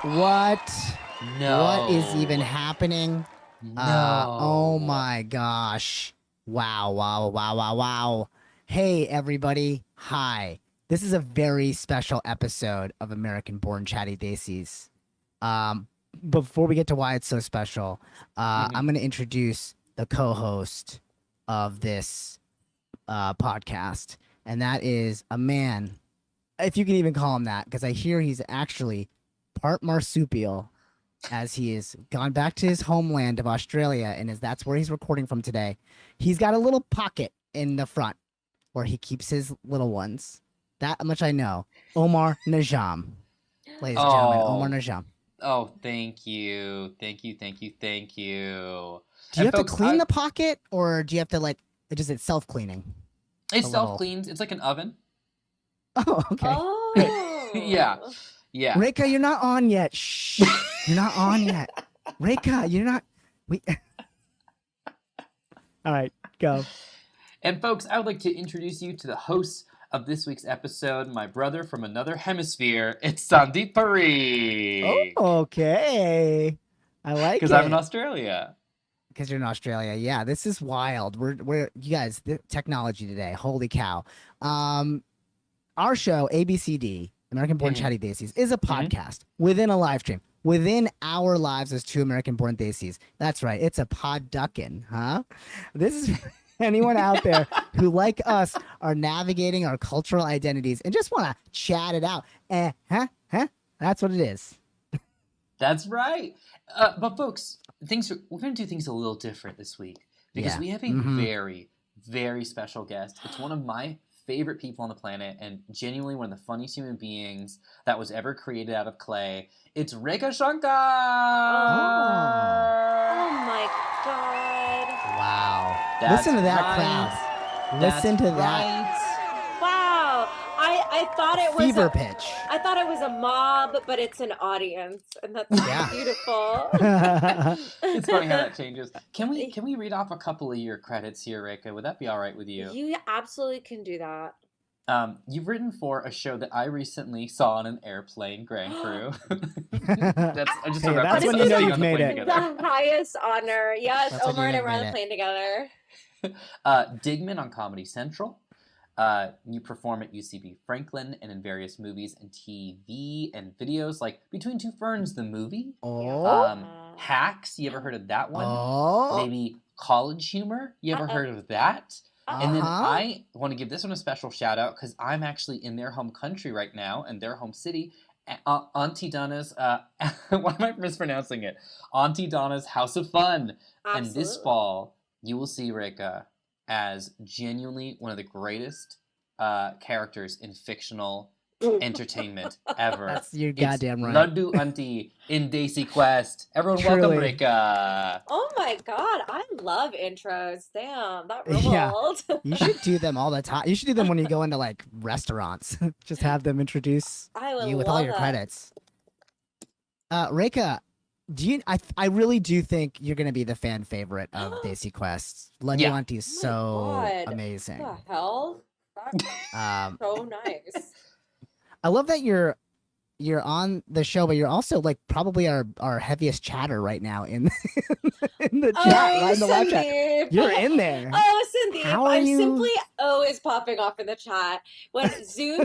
What? No. What is even happening? No. Oh my gosh. Wow. Hey, everybody. Hi. This is a very special episode of American Born Chatty Desis. Before we get to why it's so special, I'm going to introduce the co-host of this podcast, and that is a man, if you can even call him that, because I hear he's actually part marsupial, as he has gone back to his homeland of Australia, and that's where he's recording from today. He's got a little pocket in the front where he keeps his little ones. That much I know. Omar Najam. Ladies and gentlemen, Omar Najam. Oh, thank you. Do you have to clean the pocket, or do you have to, like, is it self-cleaning? It's self-cleaned. It's like an oven. Oh, okay. Oh. Yeah. Rekha, you're not on yet. Shh. You're not on yet. Rekha, you're not. All right, go. And folks, I would like to introduce you to the host of this week's episode, my brother from another hemisphere. It's Sandeep Parikh. Oh, okay. I like it. Because I'm in Australia. Because you're in Australia. Yeah, this is wild. We're you guys, the technology today. Holy cow. Our show, ABCD, American Born Chatty Desis, is a podcast within a live stream. Within our lives as two American Born Desis. That's right. It's a pod-duckin', huh? This is anyone out there who, like us, are navigating our cultural identities and just want to chat it out. That's what it is. That's right. But folks, we're going to do things a little different this week because we have a very, very special guest. It's one of my favorite people on the planet and genuinely one of the funniest human beings that was ever created out of clay. It's Rekha Shankar! Oh my god. Wow. That's Listen to that right. crowd. Listen to that. Wow. I thought it was fever pitch. I thought it was a mob, but it's an audience, and that's beautiful. It's funny how that changes. Can we read off a couple of your credits here, Rekha? Would that be all right with you? You absolutely can do that. You've written for a show that I recently saw on an airplane, Grand Crew. That's when you know you've made it. The highest honor. Yes, That's Omar and I when were you on the made plane together. Digman on Comedy Central. You perform at UCB Franklin and in various movies and TV and videos like Between Two Ferns, the movie. Hacks, you ever heard of that one? Maybe College Humor, you ever heard of that? And then I want to give this one a special shout out because I'm actually in their home country right now and their home city. Auntie Donna's, why am I mispronouncing it? Auntie Donna's House of Fun. Absolutely. And this fall, you will see Rekha as genuinely one of the greatest characters in fictional entertainment ever. You're goddamn right. Laddu Auntie in Desi Quest. Everyone, welcome Rekha. Oh my god, I love intros. Damn, that ruled. You should do them all the time. You should do them when you go into like restaurants. Just have them introduce you with all your credits. Rekha, I really do think you're gonna be the fan favorite of Desi Quest. Laddu Auntie is so amazing. What the hell? That's so nice. I love that you're on the show, but you're also like probably our heaviest chatter right now in the chat, right in the live chat. You're in there. Oh, Sandeep, I'm simply always popping off in the chat. When Zoom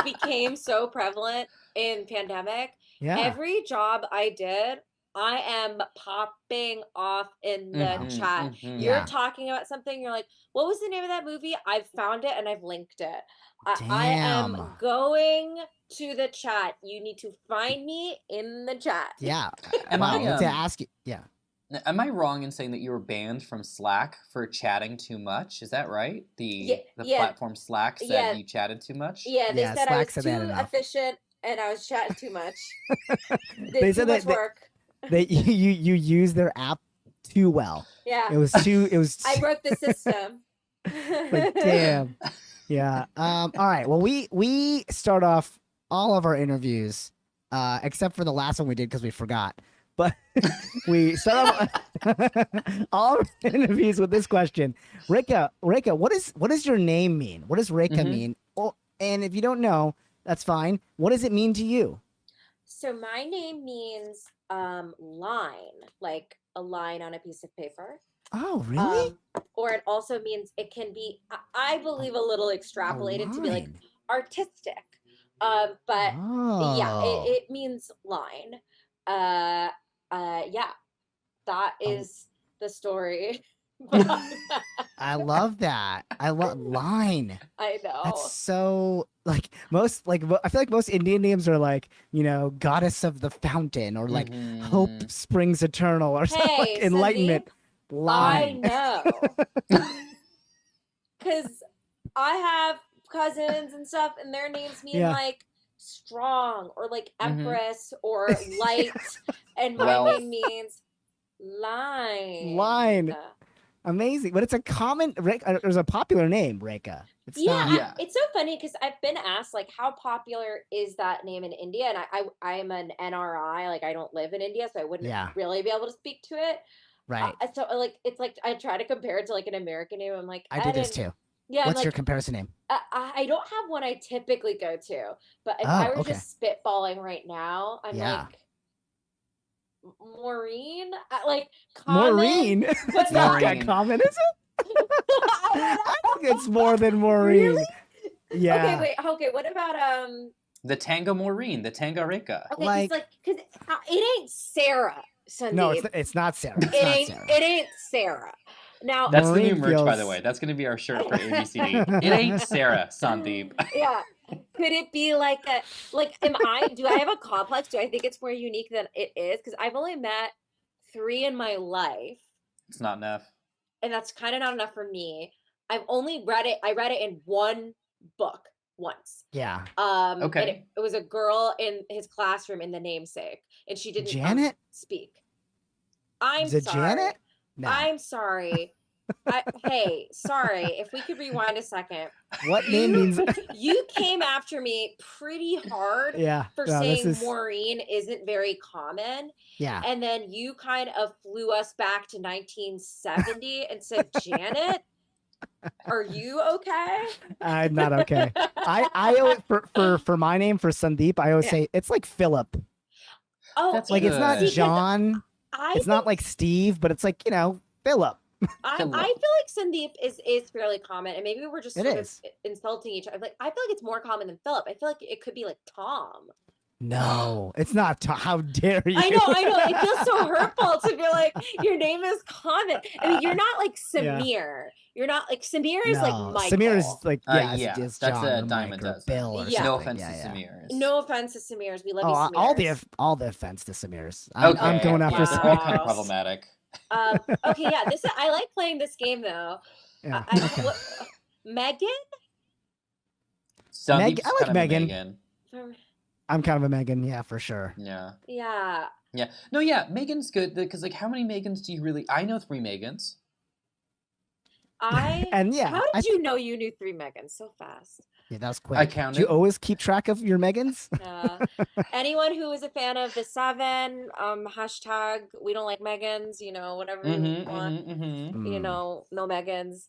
became so prevalent in pandemic, every job I did, I am popping off in the chat. You're talking about something, you're like, what was the name of that movie? I've found it and I've linked it. I am going to the chat. You need to find me in the chat. Yeah. Am I to ask you? Yeah. Am I wrong in saying that you were banned from Slack for chatting too much? Is that right? The platform Slack said you chatted too much? Yeah, they said I was too efficient and I was chatting too much. They said that work. You use their app too well. Yeah. It was I broke the system. Like, damn. Yeah. All right. Well, we start off all of our interviews, except for the last one we did because we forgot. But we start off all of our interviews with this question. Rekha, what does your name mean? What does Rekha mean? Well, and if you don't know, that's fine. What does it mean to you? So my name means line, like a line on a piece of paper. Oh, really? Or it also means it can be, I believe, a little extrapolated to be like artistic. But yeah, it means line. Yeah, that is the story. I love that. I love line. I know. That's so like most like I feel like most Indian names are like, you know, goddess of the fountain or like hope springs eternal or something like enlightenment. Sandeep, Line. I know. Because I have cousins and stuff, and their names mean like strong or like empress or light, and my name means line. Line. Amazing, but it's a common. There's a popular name, Rekha. It's so funny because I've been asked like how popular is that name in India, and I'm an NRI, like I don't live in India, so I wouldn't really be able to speak to it. Right. So like it's like I try to compare it to like an American name. I'm like I do this too. Yeah. What's your comparison name? I don't have one I typically go to, but if I were just spitballing right now, I'm like Maureen, like common, Maureen. It's not that common, is it? I think it's more than Maureen. Really? Yeah. Okay, wait. Okay, what about the Tango Maureen, the Tango Rekha? Okay, because it ain't Sarah. Sandeep. No, it's not Sarah. It ain't Sarah. Now that's Maureen the new merch, by the way. That's going to be our shirt for ABCD. It ain't Sarah, Sandeep. Yeah. Could it be like do I have a complex? Do I think it's more unique than it is? Because I've only met 3 in my life. It's not enough. And that's kind of not enough for me. I've only read it. I read it in one book once. Yeah. Okay. And it was a girl in his classroom in The Namesake, and she didn't Janet speak. I'm Is it sorry. Janet? No. I'm sorry. Hey, sorry. If we could rewind a second. What name means? You came after me pretty hard for saying Maureen isn't very common. Yeah. And then you kind of flew us back to 1970 and said, Janet, are you okay? I'm not okay. I for my name, for Sandeep, I always say it's like Philip. Oh, that's like it's not John. It's not like Steve, but it's like, you know, Philip. I feel like Sandeep is fairly common, and maybe we're just sort of insulting each other. Like I feel like it's more common than Philip. I feel like it could be like Tom. No, it's not Tom. How dare you? I know. It feels so hurtful to be like your name is common. I mean, you're not like Samir. Yeah. You're not like Samir is like Michael. Samir is like it's John that's a Diamond or Bill. Or no offense to Samirs. No offense to Samirs. We love you, Samirs. All the offense to Samirs. I'm going after Samirs. All kind of problematic. Okay, yeah. I like playing this game though. Yeah. Megan. I like Megan. I'm kind of a Megan, yeah, for sure. Yeah. Yeah. Yeah. No, yeah, Megan's good because like how many Megans do you really I know 3 Megans. How did you know you knew 3 Megans so fast? Yeah, that was quick. I counted. Do you always keep track of your Megans? Anyone who is a fan of the 7, hashtag we don't like Megans, you know, whatever you want. You know, no Megans.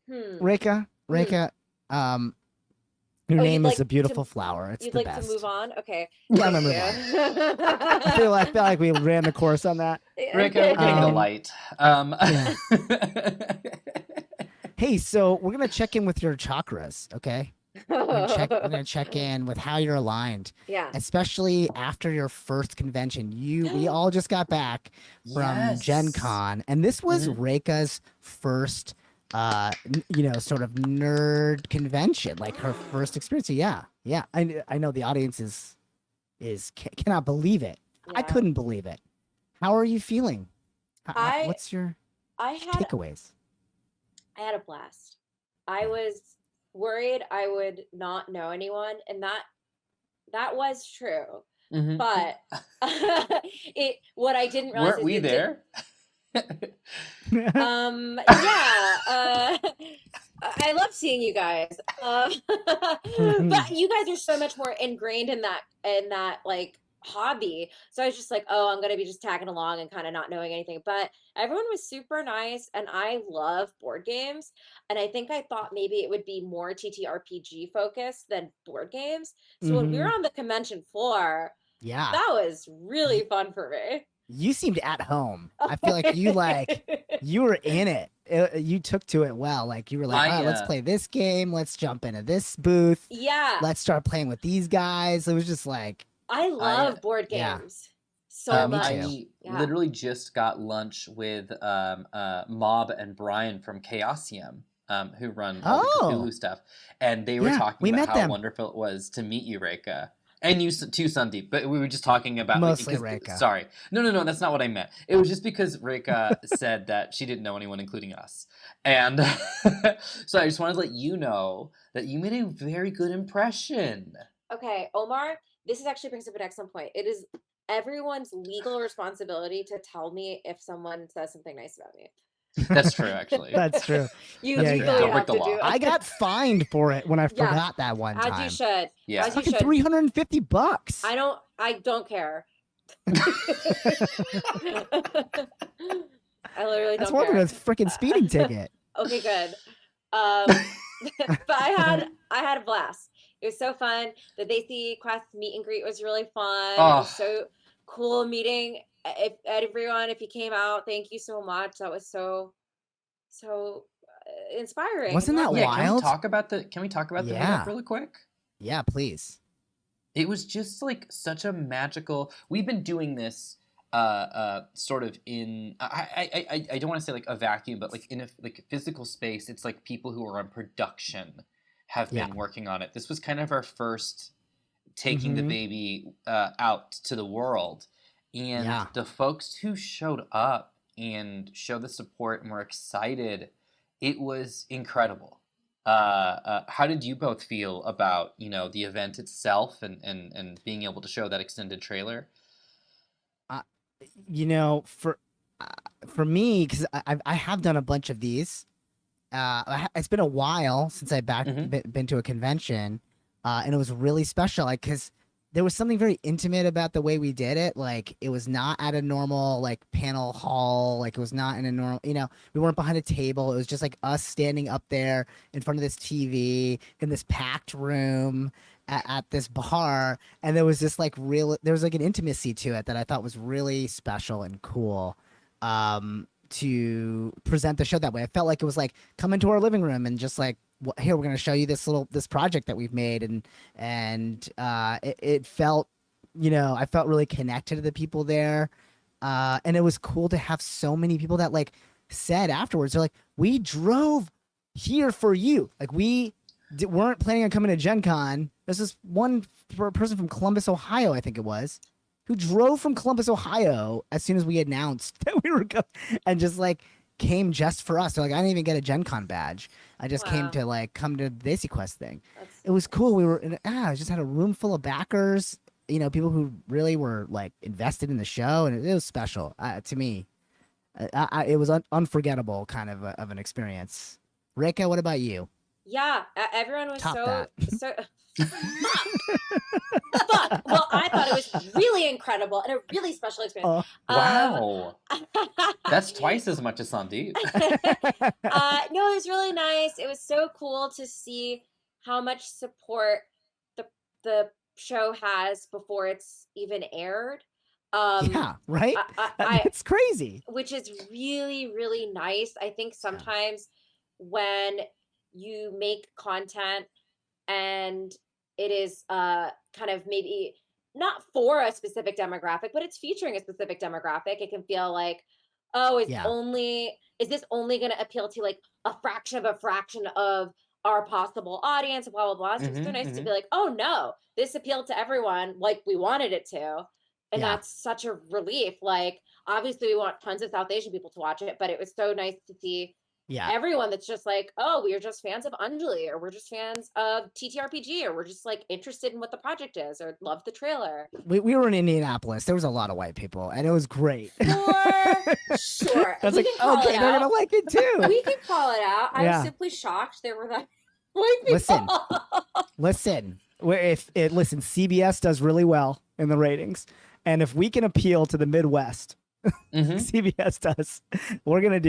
Rekha, your name is a beautiful flower. It's you'd the like best. to move on? Okay. Yeah, I'm gonna move on. I feel like we ran the course on that. Rekha, we're getting the light. Hey, so we're gonna check in with your chakras, okay? We're gonna check in with how you're aligned. Yeah. Especially after your first convention. We all just got back from Gen Con, and this was Rekha's first sort of nerd convention, like her first experience. Yeah. I know the audience cannot believe it. Yeah. I couldn't believe it. How are you feeling? What's your takeaways? I had a blast. I was worried I would not know anyone, and that was true. But what I didn't realize weren't we there? I love seeing you guys. But you guys are so much more ingrained in that like hobby. So I was just like, oh, I'm gonna be just tagging along and kind of not knowing anything. But everyone was super nice, and I love board games. And I think I thought maybe it would be more TTRPG focused than board games. So when we were Mm-hmm. on the convention floor, Yeah. that was really fun for me. You seemed at home. I feel like you were in it. You took to it well. Like you were like, all right, let's play this game. Let's jump into this booth. Yeah. Let's start playing with these guys. It was just like, I love board games so much. I literally just got lunch with Mob and Brian from Chaosium, who run all the Cthulhu stuff, and they were talking about how wonderful it was to meet you, Rekha. And you too, Sandeep, but we were just talking about... Mostly Rekha. Sorry. No, that's not what I meant. It was just because Rekha said that she didn't know anyone, including us. And so I just wanted to let you know that you made a very good impression. Okay, Omar, this actually brings up an excellent point. It is everyone's legal responsibility to tell me if someone says something nice about me. That's true, actually. That's true. You legally have to do it. I got fined for it when I forgot that one time. As you should. Yeah. As you should. $350. I don't care. I literally That's don't care. That's more than a freaking speeding ticket. Okay, good. But I had a blast. It was so fun. The Daisy Quest meet and greet was really fun. It was so cool meeting everyone. If you came out, thank you so much. That was so inspiring. Wasn't that wild? Can we talk about the meetup really quick? Yeah, please. It was just like such a magical. We've been doing this sort of in I don't want to say like a vacuum, but like in a physical space. It's like people who are on production have been working on it. This was kind of our first taking the baby out to the world, and the folks who showed up and showed the support and were excited, it was incredible. How did you both feel about the event itself and being able to show that extended trailer? For me, because I have done a bunch of these. It's been a while since I've been to a convention, and it was really special. Like, because there was something very intimate about the way we did it. Like, it was not at a normal like panel hall. Like, it was not in a normal. We weren't behind a table. It was just like us standing up there in front of this TV in this packed room at this bar, and there was this like there was like an intimacy to it that I thought was really special and cool. To present the show that way. I felt like it was like come into our living room and just like here we're going to show you this project that we've made, and it felt I felt really connected to the people there, and it was cool to have so many people that like said afterwards, they're like, we drove here for you, like we weren't planning on coming to Gen Con. There's this one person from Columbus, Ohio, I think it was, who drove from Columbus, Ohio as soon as we announced that we were going, and just like came just for us. So like I didn't even get a Gen Con badge. I just came to come to the Daisy Quest thing. It was cool. We were I just had a room full of backers, people who really were like invested in the show, and it was special to me. It was unforgettable kind of an experience. Rekha, what about you? Yeah, everyone was so fuck. Well, I thought it was really incredible and a really special experience. Wow. That's twice as much as Sandeep. No, it was really nice. It was so cool to see how much support the show has before it's even aired. Yeah, right? It's crazy. Which is really, really nice. I think sometimes when you make content and it is kind of maybe not for a specific demographic, but it's featuring a specific demographic, it can feel like, oh, is this only going to appeal to like a fraction of our possible audience, blah, blah, blah. So it's so nice to be like, oh no, this appealed to everyone like we wanted it to. And that's such a relief. Like, obviously we want tons of South Asian people to watch it, but it was so nice to see everyone that's just like, oh, we're just fans of Anjali, or we're just fans of TTRPG, or we're just like interested in what the project is, or love the trailer. We were in Indianapolis. There was a lot of white people, and it was great. For sure. I was like, okay, they're going to like it too. We can call it out. I was simply shocked there were that white people. Listen, CBS does really well. in the ratings. And if we can appeal to the Midwest, CBS does, we're gonna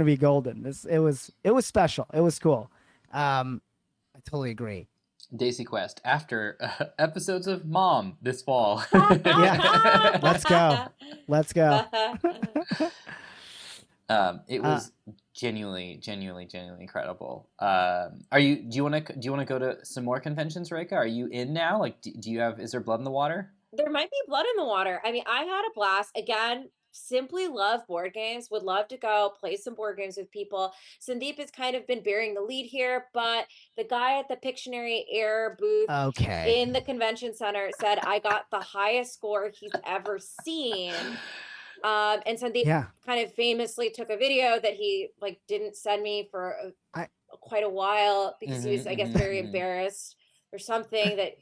be golden. It was special. It was cool. I totally agree. Daisy Quest after episodes of Mom this fall. Yeah, let's go. It was genuinely incredible. Do you want to go to some more conventions, Rekha? Are you in now? Like, do you have? Is there blood in the water? There might be blood in the water. I mean, I had a blast. Again, simply love board games. Would love to go play some board games with people. Sandeep has kind of been bearing the lead here, but the guy at the Pictionary Air booth in the convention center said I got the highest score he's ever seen. And Sandeep kind of famously took a video that he like didn't send me for quite a while because he was, I guess, very embarrassed or something that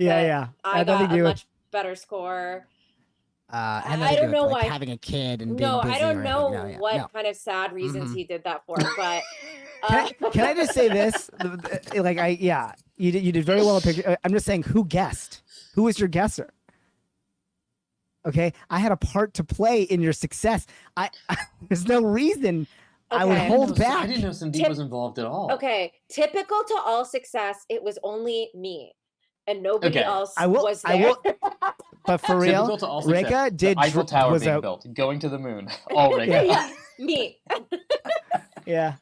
I got a much better score. I don't know why having a kid and being busy. I don't know what kind of sad reasons he did that for, but can I just say this? Like you did very well. I'm just saying, who guessed? Who was your guesser? Okay, I had a part to play in your success. There's no reason I would hold back. I didn't know Sandeep was involved at all. Okay, typical to all success, it was only me, and nobody else was there. But for real, Rekha did. Eiffel Tower being built, going to the moon. All Rekha. Yeah, me. Yeah.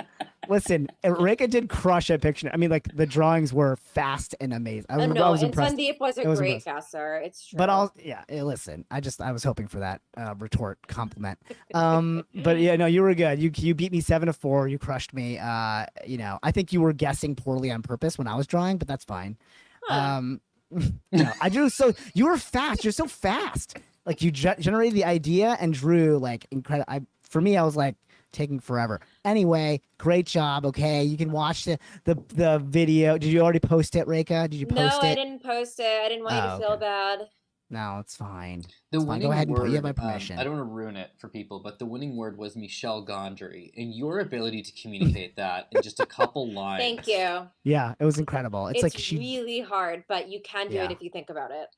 Listen, Rekha did crush at Pictionary. I mean, like, the drawings were fast and amazing. I was impressed. Sandeep was a great guesser. It's true. But listen, I was hoping for that retort compliment. But yeah, no, you were good. You beat me 7-4. You crushed me. You know, I think you were guessing poorly on purpose when I was drawing, but that's fine. No, you were fast. You're so fast. Like, you generated the idea and drew like incredible. For me, I was like, taking forever. Anyway, great job. Okay, you can watch the video. Did you already post it, Rekha? Did you post it? No, I didn't post it. I didn't want you to feel bad. No, it's fine. The winning Go ahead and word, you have my permission. I don't want to ruin it for people, but the winning word was Michelle Gondry, and your ability to communicate that in just a couple lines. Thank you. Yeah, it was incredible. It's like really hard, but you can do it if you think about it.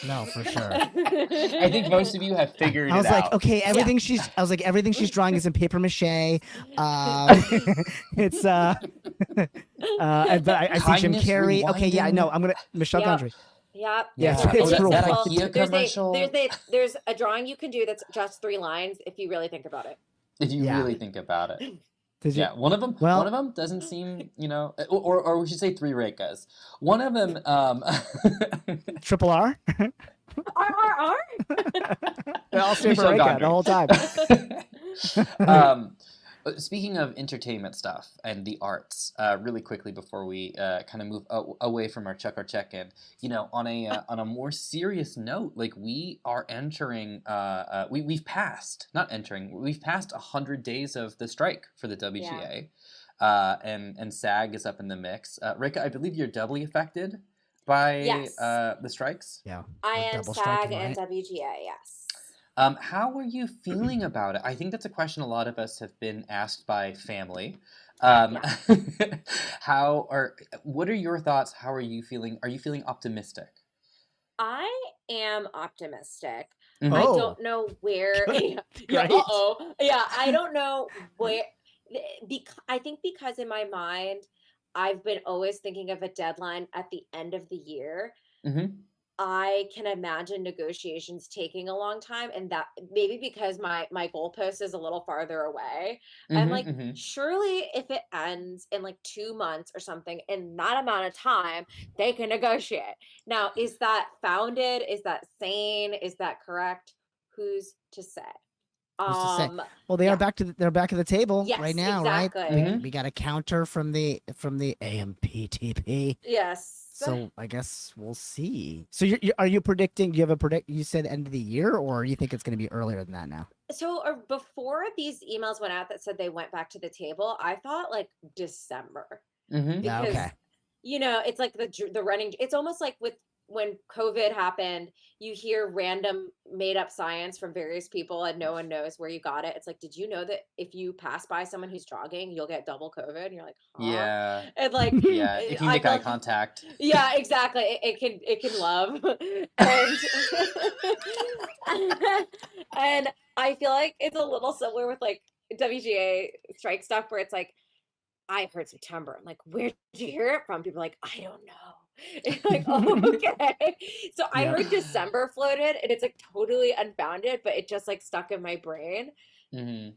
No, for sure. I think most of you have figured it out. I was like, okay, everything she's drawing is in paper mache. It's but I see Jim Carrey. Okay, yeah, no, I'm gonna Michelle Gondry. Yep. Yeah. It's that commercial. There's a drawing you can do that's just 3 lines if you really think about it. If you really think about it. Yeah, one of them doesn't seem, or we should say 3 Rekhas. One of them, Triple R. R. I'll stay for Rekha the whole time. Speaking of entertainment stuff and the arts, really quickly before we kind of move away from our check-in, on a more serious note, like we are entering, we've passed 100 days of the strike for the WGA, and SAG is up in the mix. Rekha, I believe you're doubly affected by the strikes. Yeah, I am SAG and WGA. Yes. How are you feeling about it? I think that's a question a lot of us have been asked by family. What are your thoughts? How are you feeling? Are you feeling optimistic? I am optimistic. Mm-hmm. I don't know where. Yeah, I don't know where. I think because in my mind, I've been always thinking of a deadline at the end of the year. Mm-hmm. I can imagine negotiations taking a long time, and that maybe because my goalpost is a little farther away. I'm like, surely if it ends in like 2 months or something, in that amount of time, they can negotiate. Now, is that founded? Is that sane? Is that correct? Who's to say? Well, they're back at the table right now, exactly. Right? We got a counter from the AMPTP. Yes. So I guess we'll see. So are you predicting? Do you have you said end of the year, or you think it's going to be earlier than that now? So before these emails went out that said they went back to the table, I thought like December. Mm-hmm. Because, okay. it's like the running. It's almost like with when COVID happened, you hear random made up science from various people and no one knows where you got it. It's like, did you know that if you pass by someone who's jogging, you'll get double COVID? And you're like, huh? Yeah. And like, Yeah, if you make eye contact. Yeah, exactly. It can love. And I feel like it's a little similar with like WGA strike stuff where it's like, I heard September. I'm like, where did you hear it from? People are like, I don't know. And I'm like, oh, okay. So I heard December floated, and it's like totally unfounded, but it just like stuck in my brain. Mm-hmm.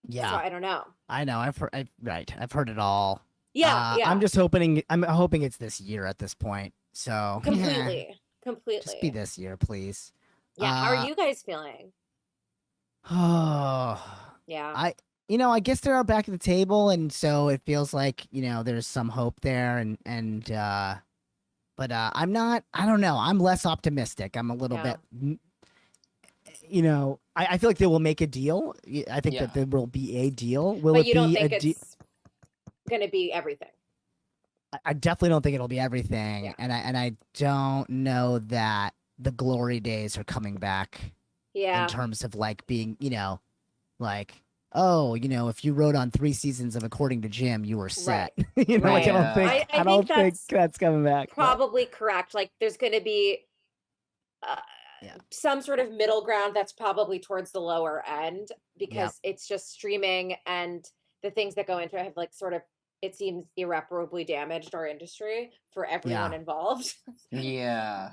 Yeah. So I don't know. I know. I've heard it all. Yeah. I'm hoping it's this year at this point. So completely. Just be this year, please. Yeah. How are you guys feeling? Oh. Yeah. I guess they are back at the table, and so it feels like, there's some hope there, but I'm not, I don't know. I'm less optimistic. I'm a little bit, I feel like they will make a deal. I think that there will be a deal. But you don't think it's going to be everything? I definitely don't think it'll be everything. And I don't know that the glory days are coming back. In terms of like being, like, oh, if you wrote on 3 seasons of According to Jim, you were set. Like, I don't think that's coming back. Probably correct. Like, there's going to be some sort of middle ground that's probably towards the lower end because it's just streaming, and the things that go into it have like sort of, it seems, irreparably damaged our industry for everyone involved. Yeah,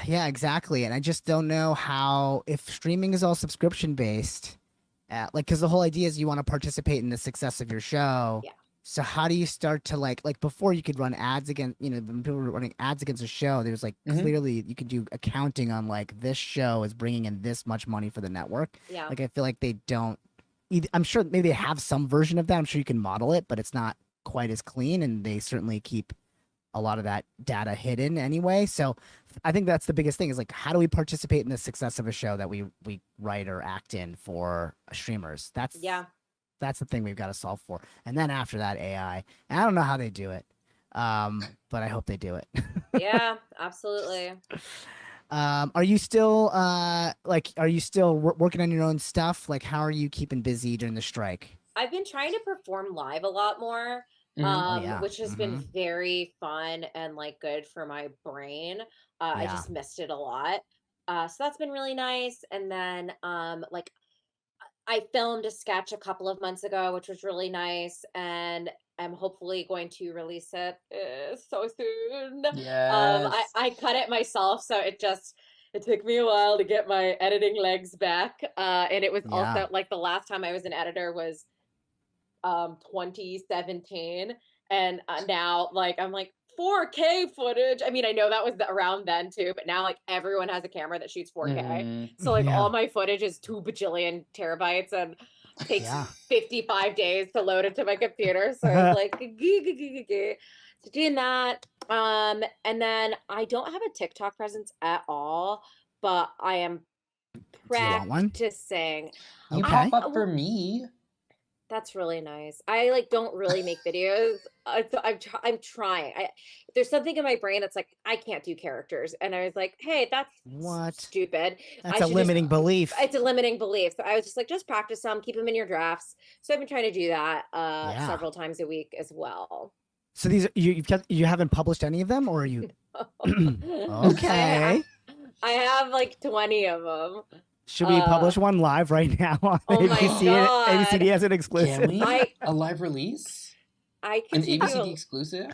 exactly. And I just don't know how, if streaming is all subscription based, because the whole idea is you want to participate in the success of your show. Yeah. So how do you start to like before you could run ads against, when people were running ads against a show, there's like clearly you could do accounting on like this show is bringing in this much money for the network. Yeah. Like I feel like they don't. I'm sure maybe they have some version of that. I'm sure you can model it, but it's not quite as clean, and they certainly keep a lot of that data hidden anyway. So I think that's the biggest thing is like, how do we participate in the success of a show that we write or act in for streamers? That's the thing we've got to solve for. And then after that, AI. And I don't know how they do it, but I hope they do it. Yeah, absolutely. Are you still working on your own stuff? Like, how are you keeping busy during the strike? I've been trying to perform live a lot more. Which has been very fun and like good for my brain. I just missed it a lot. So that's been really nice. And then like I filmed a sketch a couple of months ago, which was really nice, and I'm hopefully going to release it so soon. Yes. I cut it myself, so it took me a while to get my editing legs back. And it was also like the last time I was an editor was 2017, and now like I'm like 4K footage. I mean, I know that was around then too, but now like everyone has a camera that shoots 4K. So like all my footage is 2 bajillion terabytes and takes 55 days to load into my computer. So I was like, so doing that. And then I don't have a TikTok presence at all, but I am practicing. You pop up for me. That's really nice. I like don't really make videos. I'm trying. There's something in my brain that's like, I can't do characters. And I was like, hey, that's stupid. That's a limiting belief. It's a limiting belief. So I was just like, just practice them, keep them in your drafts. So I've been trying to do that several times a week as well. So these you haven't published any of them, or are you? Okay. I have like 20 of them. Should we publish one live right now on ABCD as an exclusive? Can we? A live release? I can an ABCD exclusive?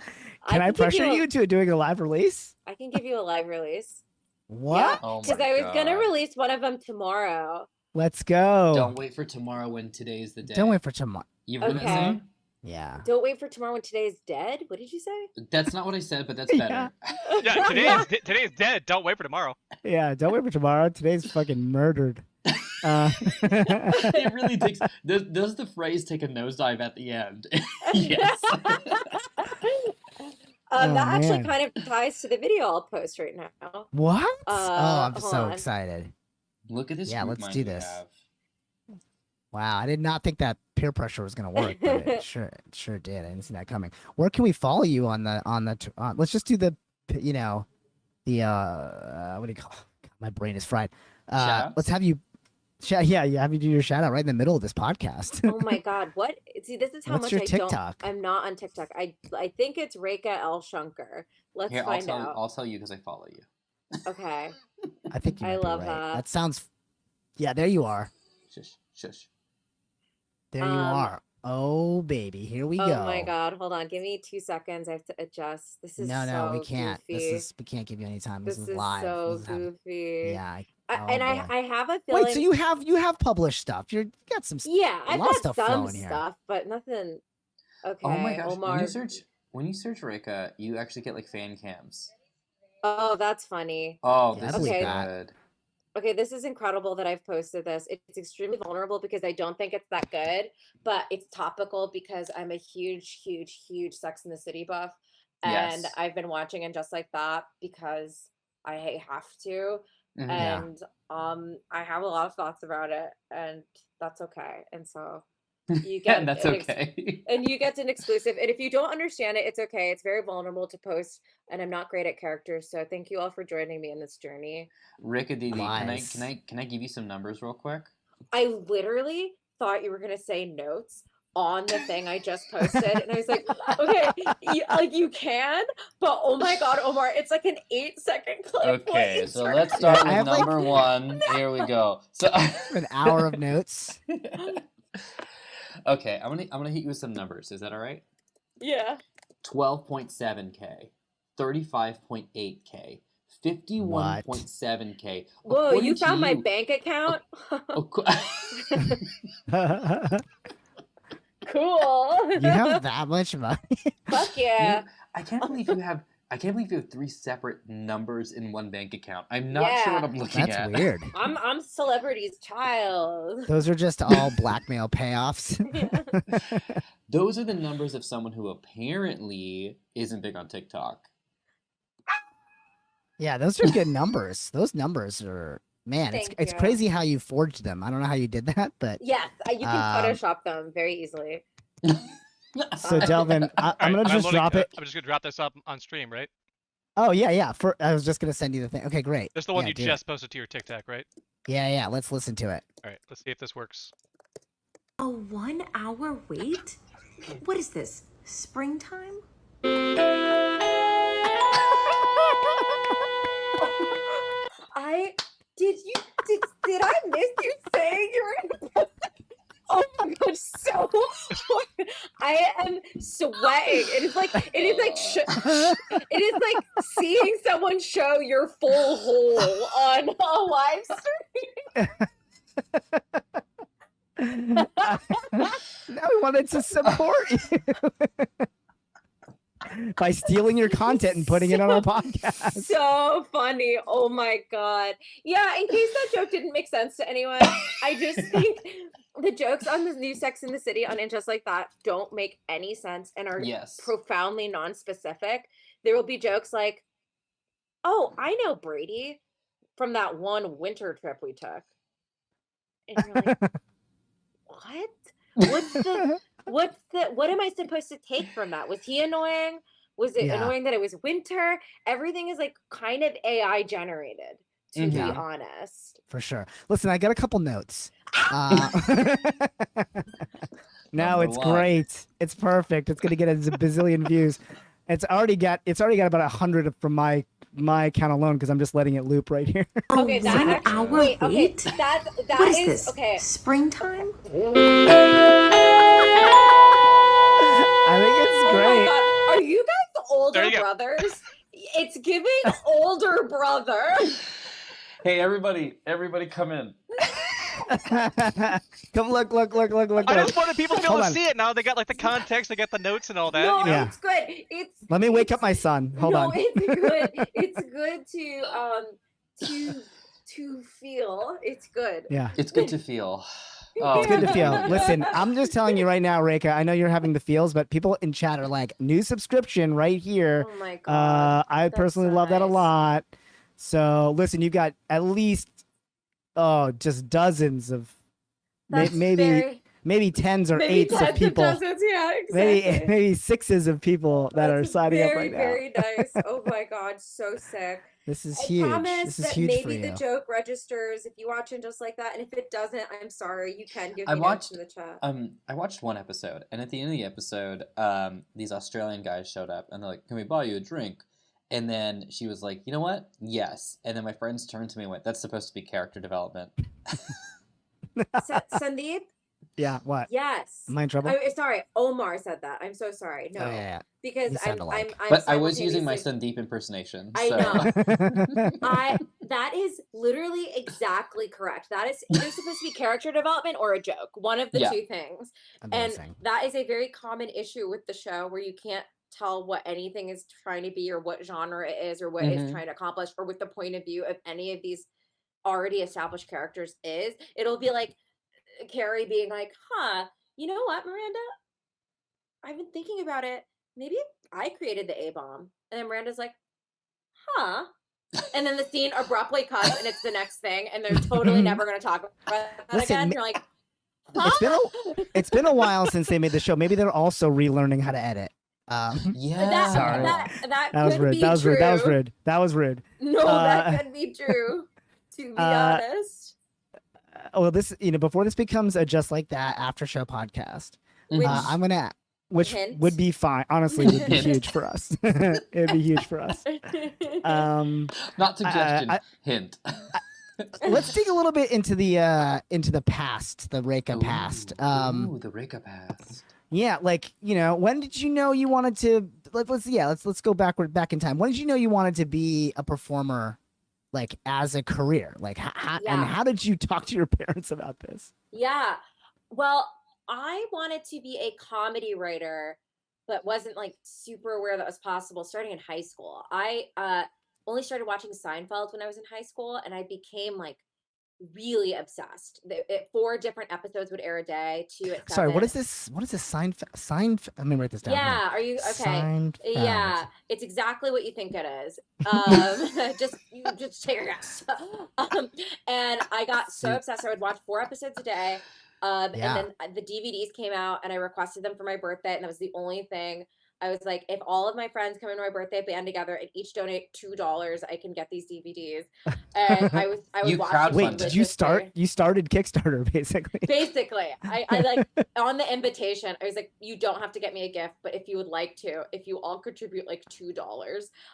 Can I pressure you to doing a live release? I can give you a live release. What? Because I was going to release one of them tomorrow. Let's go. Don't wait for tomorrow when today is the day. Don't wait for tomorrow. You were going to say? Yeah. Don't wait for tomorrow when today's dead? What did you say? That's not what I said, but that's better. Today's dead. Don't wait for tomorrow. Yeah, don't wait for tomorrow. Today's fucking murdered. It really takes. Does the phrase take a nosedive at the end? Yes. That actually kind of ties to the video I'll post right now. What? I'm so excited. Look at this. Yeah, let's do this. Wow, I did not think that peer pressure was gonna work, but it sure did. I didn't see that coming. Where can we follow you on the? Let's just do the, the what do you call? God, my brain is fried. Shoutouts? Let's have you. Yeah, have you do your shout out right in the middle of this podcast. Oh my God, what? See, this is how What's much your I TikTok? don't. I'm not on TikTok. I think it's Rekha Shankar. Let's Here, find out. I'll tell you because I follow you. Okay. I think you might I be love right. that. That sounds. Yeah, there you are. Shush. There you are. Oh baby, here we go. Oh my God, hold on. Give me 2 seconds. I have to adjust. This is No, we so can't. goofy. We can't give you any time. This This is is live. so This is happening. goofy. Yeah. And boy. I have a feeling. Wait, so you have published stuff. You got some. Yeah, I've lot of got stuff some flowing here. stuff, but nothing. Okay. Oh my gosh! Omar. When you search Rekha, you actually get like fan cams. Oh, that's funny. Oh, Yeah, this I is believe good. Okay, this is incredible that I've posted this. It's extremely vulnerable because I don't think it's that good, but it's topical because I'm a huge Sex in the City buff. And Yes. I've been watching and just like that because I have to. Mhm. And I have a lot of thoughts about it, and that's okay. And so you get And that's okay. and you get an exclusive. And if you don't understand it, it's okay. It's very vulnerable to post, and I'm not great at characters. So thank you all for joining me in this journey. Rekha Didi, Lies. can I give you some numbers real quick? I literally thought you were gonna say notes on the thing I just posted, and I was like, okay, you can, but oh my God, Omar, it's like an 8-second clip. Okay, so let's start I with have, like- number 1. Here we go. So An hour of notes. okay, I'm gonna hit you with some numbers. Is that all right? Yeah. 12.7K, 35.8K, 51.7K. Whoa, you According to found my you- bank account? Acco- Cool. You have that much money? Fuck yeah. I can't believe you have 3 separate numbers in one bank account. I'm not sure what I'm looking That's at. weird. I'm celebrity's child. Those are just all blackmail payoffs. Those are the numbers of someone who apparently isn't big on TikTok. Yeah, those are good numbers. Those numbers are it's Thank it's you. crazy how you forged them. I don't know how you did that, but Yes, you can Photoshop them very easily. so Delvin, I'm gonna just drop it. I'm just gonna drop this up on stream, right? Oh yeah. I was just gonna send you the thing. Okay, great. This is the one Yeah, you do it. just posted to your TikTok, right? Yeah. Let's listen to it. All right, let's see if this works. A 1 hour wait? What is this? Springtime? Did I miss you saying you were in Oh my God, so I am sweating. It is like seeing someone show your full hole on a live stream. Now we wanted to support you by stealing your content and putting it on our podcast. So funny. Oh my God. Yeah, in case that joke didn't make sense to anyone, I just think the jokes on the new Sex in the City on And Just Like That don't make any sense and are profoundly non-specific. There will be jokes like, oh, I know Brady from that one winter trip we took. And you're like, what? What am I supposed to take from that? Was he annoying? Was it annoying that it was winter? Everything is like kind of AI generated, to be honest. For sure. Listen, I got a couple notes. No, it's great. It's perfect. It's gonna get a bazillion views. It's already got about 100 from my account alone because I'm just letting it loop right here. Okay, A 1 hour wait? That What is is this? okay. Springtime? I think it's Oh great. my God. Are you guys older There you go. brothers? It's giving older brother. Hey, everybody come in. Come look. I just wanted people to be able Hold to on. see it now. They got like the context, they got the notes and all that. No, you know? Yeah. it's good. It's Let me wake up my son. Hold on. It's good. It's good to feel. It's good. Yeah. It's good to feel. It's good to feel. Listen, I'm just telling you right now, Rekha, I know you're having the feels, but people in chat are like, new subscription right here. Oh my God. I That's personally so love that a nice. lot. So listen, you've got at least, just dozens of, That's maybe tens or maybe eights tens of people. dozens, yeah, exactly. Maybe sixes of people that are That's signing up right now. Very nice. Oh my God, so sick. This is I huge. promise This is that huge for maybe you. the joke registers if you watch it just like that, and if it doesn't, I'm sorry. You can give I me watched notes in the chat. I watched one episode, and at the end of the episode, these Australian guys showed up, and they're like, "Can we buy you a drink?" And then she was like, "You know what? Yes." And then my friends turned to me and went, "That's supposed to be character development." Sandeep? Yeah, what? Yes. Am I in trouble? Sorry, Omar said that. I'm so sorry. No, Oh, yeah. because You sound alike. I'm But I was using my simultaneously- Sandeep impersonation. I So. know. That is literally exactly correct. That is either supposed to be character development or a joke. One of the two things. Amazing. And that is a very common issue with the show where you can't tell what anything is trying to be or what genre it is or what it's trying to accomplish or what the point of view of any of these already established characters is. It'll be like Carrie being like, you know what, Miranda? I've been thinking about it. Maybe I created the A-bomb. And then Miranda's like, and then the scene abruptly cuts and it's the next thing and they're totally never going to talk about that again. You're like, it's been a while since they made the show. Maybe they're also relearning how to edit. Yeah. Sorry. That was could rude. be That was true. rude. That was rude. That was rude. No, that could be true. To be honest. Well, this, before this becomes a Just Like That after show podcast, I'm gonna, which Hint? would be fine. Honestly, would be huge for us. It'd be huge for us. Not suggestion, hint. Let's dig a little bit into the past, the Rekha past. Ooh, the Rekha past. Yeah, like, when did you know you wanted to? Let's go back in time. When did you know you wanted to be a performer, like as a career? Like, and how did you talk to your parents about this? Yeah, well, I wanted to be a comedy writer, but wasn't like super aware that was possible. Starting in high school, I only started watching Seinfeld when I was in high school, and I became like really obsessed. 4 different episodes would air a day. 2 at 7. Sorry, what is this? What is this Seinfeld? Let me write this down. Yeah, are you okay? Seinfeld. Yeah, it's exactly what you think it is. Just take a guess. And I got so obsessed. I would watch 4 episodes a day. And then the DVDs came out, and I requested them for my birthday, and that was the only thing. I was like, if all of my friends come into my birthday band together and each donate $2, I can get these DVDs. And I was watching. Wait, did you start? You started Kickstarter, basically. Basically, I like on the invitation. I was like, you don't have to get me a gift, but if you would like to, if you all contribute like $2,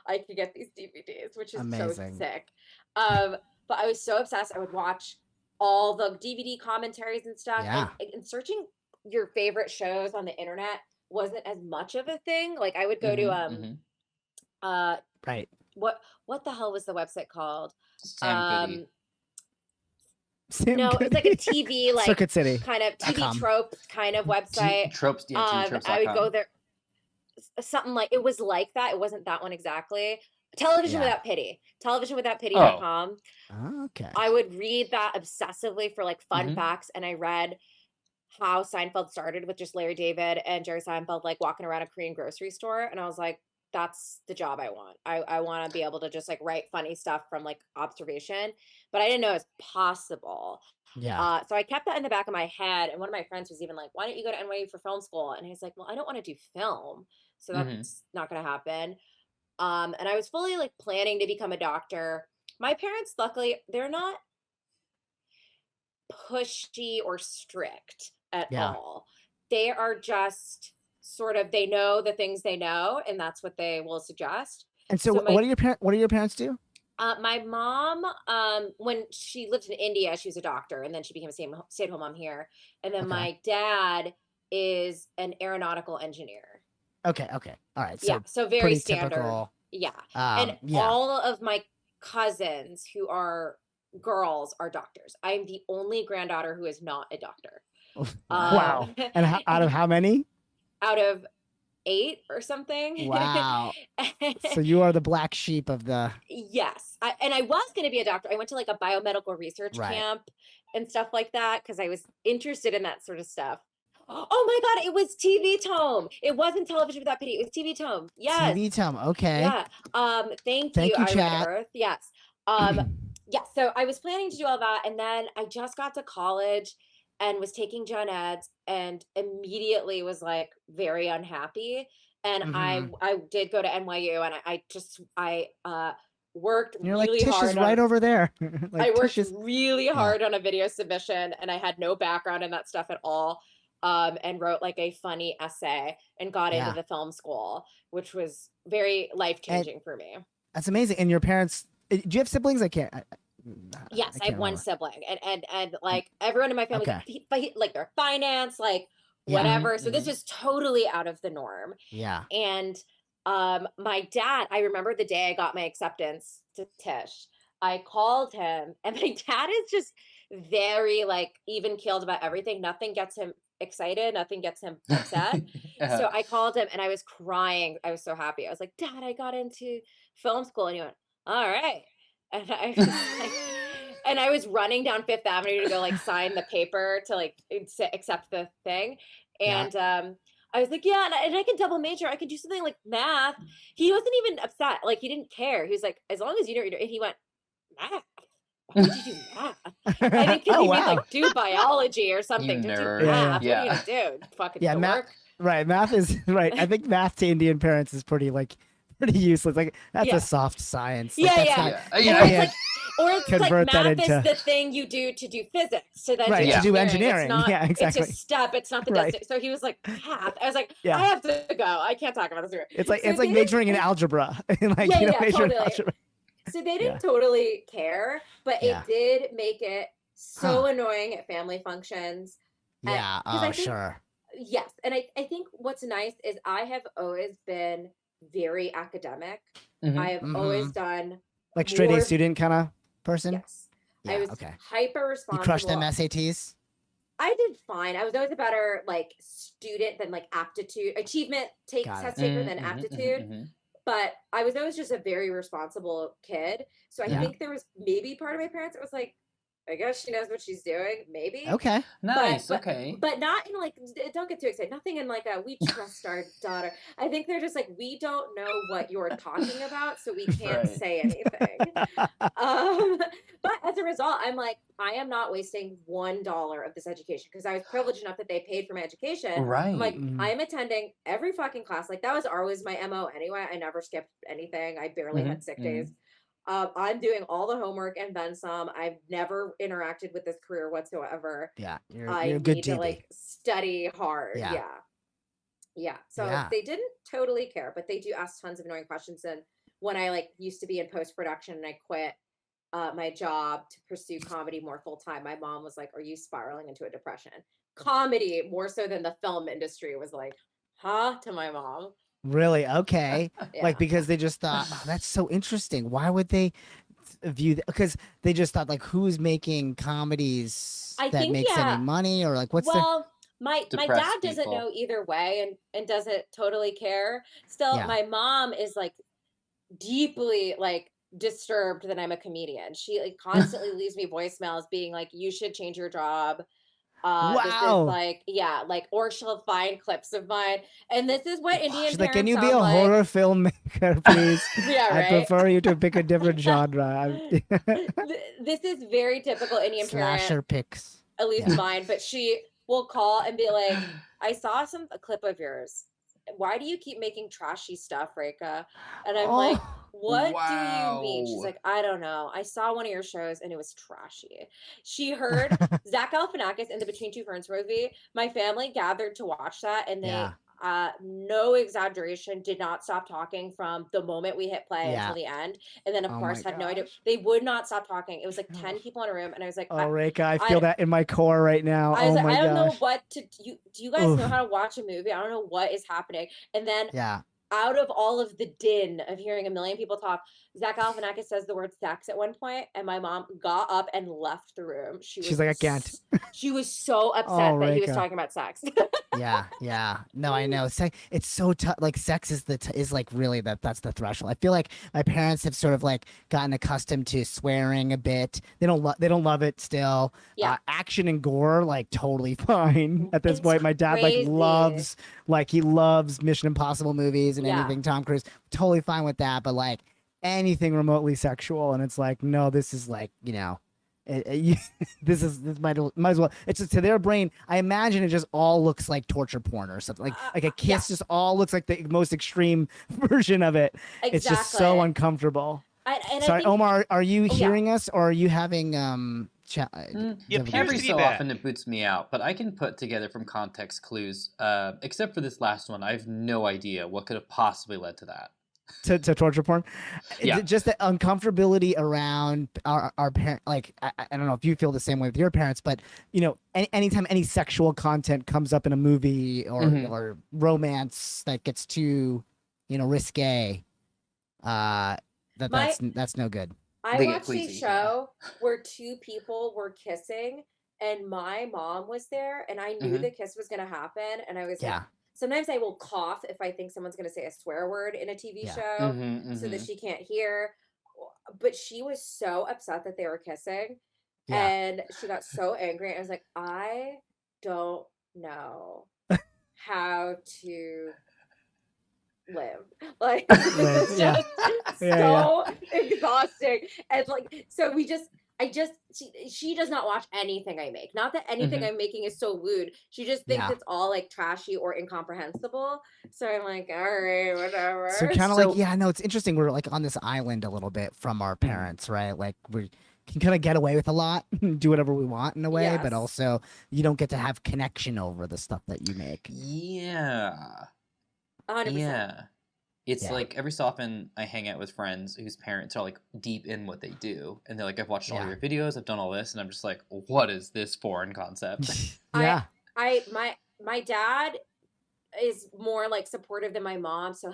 I could get these DVDs, which is amazing. So sick. But I was so obsessed. I would watch all the DVD commentaries and stuff. Yeah. And searching your favorite shows on the internet wasn't as much of a thing. Like I would go to right. What the hell was the website called? Sam Goody. No, it's like a TV like Circuit City kind of TV trope kind of website. Tropes, yeah, tropes.com. I would go there. Something like it was like that. It wasn't that one exactly. Television Without Pity. Televisionwithoutpity.com. Oh, okay. I would read that obsessively for like fun facts, and I read how Seinfeld started with just Larry David and Jerry Seinfeld like walking around a Korean grocery store, and I was like, that's the job I want. I want to be able to just like write funny stuff from like observation, but I didn't know it was possible. Yeah. So I kept that in the back of my head, and one of my friends was even like, why don't you go to NYU for film school? And I was like, well, I don't want to do film, so that's not going to happen. And I was fully like planning to become a doctor. My parents, luckily, they're not pushy or strict at all. They are just sort of, they know the things they know, and that's what they will suggest. And so what do your parents do? My mom, when she lived in India, she was a doctor, and then she became a stay-at-home mom here. And then my dad is an aeronautical engineer. Okay. All right. So so very standard. Typical. Yeah. All of my cousins who are girls are doctors. I'm the only granddaughter who is not a doctor. Wow. And out of how many? Out of 8 or something. Wow. So you are the black sheep of the... Yes. I was going to be a doctor. I went to like a biomedical research camp and stuff like that because I was interested in that sort of stuff. Oh my God, it was TV Tome. It wasn't Television Without Pity. It was TV Tome. Yes. TV Tome. Okay. Yeah. Thank you, chat. Earth. Yes. So I was planning to do all that, and then I just got to college and was taking gen eds and immediately was like very unhappy. And I did go to NYU, and I worked You're really like, Tish hard is right over there. I worked Tish is... really hard on a video submission, and I had no background in that stuff at all. And wrote like a funny essay and got into the film school, which was very life-changing for me. That's amazing. And your parents, do you have siblings? Yes, I have one sibling, and like everyone in my family, like their finance, like whatever. So this was totally out of the norm. Yeah. And my dad, I remember the day I got my acceptance to Tisch, I called him, and my dad is just very like even keeled about everything. Nothing gets him excited, nothing gets him upset. So I called him and I was crying. I was so happy. I was like, Dad, I got into film school. And he went, all right. And I was like, and I was running down Fifth Avenue to go like sign the paper to like accept the thing. And I was like, yeah, and I can double major. I can do something like math. He wasn't even upset. Like he didn't care. He was like, as long as you know what you're doing. And he went, math? Why would you do math? I think because he meant like do biology or something. To do math. What are you gonna do? Fucking math. Right, math is right. I think math to Indian parents is pretty useless. Like that's a soft science. Like, Or it's convert like that math into... is the thing you do to do physics, to then to do engineering. It's not, exactly. It's a step. It's not the destination. So he was like, math. I was like, I have to go. I can't talk about this. It's like majoring in algebra. Like totally. Algebra. So they didn't totally care, but it did make it so annoying at family functions. Yeah. Sure. Yes. And I think what's nice is I have always been very academic. I have always done like straight A student kind of person. Yes. I was hyper responsible. You crushed them SATs? I did fine. I was always a better like student than like aptitude, achievement test taker than aptitude. But I was always just a very responsible kid. So I think there was maybe part of my parents that was like, I guess she knows what she's doing, maybe. Okay. Nice. But not in like, don't get too excited. Nothing in like we trust our daughter. I think they're just like, we don't know what you're talking about, so we can't say anything. But as a result, I'm like, I am not wasting $1 of this education because I was privileged enough that they paid for my education. Right. I'm like, I am attending every fucking class. Like that was always my MO anyway. I never skipped anything. I barely had sick days. I'm doing all the homework and then some. I've never interacted with this career whatsoever. Yeah, you're a good need to like study hard. Yeah. So they didn't totally care, but they do ask tons of annoying questions. And when I like used to be in post-production and I quit my job to pursue comedy more full-time, my mom was like, are you spiraling into a depression? Comedy more so than the film industry was like, huh? To my mom. Really? Okay. Like, because they just thought, oh, that's so interesting. Why would they view that? Because they just thought, like, who's making comedies that makes any money? Or, like, what's my dad doesn't know either way and doesn't totally care. Still, my mom is, like, deeply, like, disturbed that I'm a comedian. She, like, constantly leaves me voicemails being like, you should change your job. This is like, or she'll find clips of mine, and this is what Indian She's parents like, can you be sound a horror filmmaker, please? I prefer you to pick a different genre. This is very typical Indian Slasher parent, picks, at least mine. But she will call and be like, I saw a clip of yours. Why do you keep making trashy stuff, Rekha? And I'm like, what do you mean? She's like, I don't know. I saw one of your shows and it was trashy. She heard Zach Galifianakis in the Between Two Ferns movie. My family gathered to watch that, and they, no exaggeration, did not stop talking from the moment we hit play until the end. And then, of course, had no idea. They would not stop talking. It was like 10 people in a room, and I was like, Rekha, I feel that in my core right now. I was like, I don't know what to do. Do you guys know how to watch a movie? I don't know what is happening. And then out of all of the din of hearing a million people talk, Zach Galifianakis says the word sex at one point, and my mom got up and left the room. She's like, I can't. She was so upset that he was talking about sex. Yeah. No, I know. It's so tough. Like, sex is like really that's the threshold. I feel like my parents have sort of like gotten accustomed to swearing a bit. They don't love it still. Action and gore, like, totally fine at this point. My dad loves Mission Impossible movies and anything Tom Cruise. Totally fine with that, but like anything remotely sexual, and it's like, no, this is like, this might as well. It's just, to their brain, I imagine it just all looks like torture porn or something. Like a kiss just all looks like the most extreme version of it. Exactly. It's just so uncomfortable. Sorry, Omar, are you hearing yeah. us, or are you having Every so often it boots me out, but I can put together from context clues. Except for this last one, I have no idea what could have possibly led to that. To torture porn. Yeah. Just the uncomfortability around our parent. Like, I don't know if you feel the same way with your parents, but you know, anytime any sexual content comes up in a movie or romance that gets too, you know, risque, that's no good. I watched a show where two people were kissing and my mom was there and I knew the kiss was going to happen. And I was like, sometimes I will cough if I think someone's going to say a swear word in a TV show so that she can't hear. But she was so upset that they were kissing and she got so angry. I was like, I don't know how to live. Like, it's just so exhausting. And like, so she does not watch anything I make. Not that anything I'm making is so lewd. She just thinks it's all like trashy or incomprehensible. So I'm like, all right, whatever. So kind of like, no, it's interesting. We're like on this island a little bit from our parents, right? Like we can kind of get away with a lot, do whatever we want in a way, but also you don't get to have connection over the stuff that you make. Yeah. 100%. Yeah. It's like every so often I hang out with friends whose parents are like deep in what they do. And they're like, I've watched all your videos, I've done all this. And I'm just like, what is this foreign concept? My dad is more like supportive than my mom. So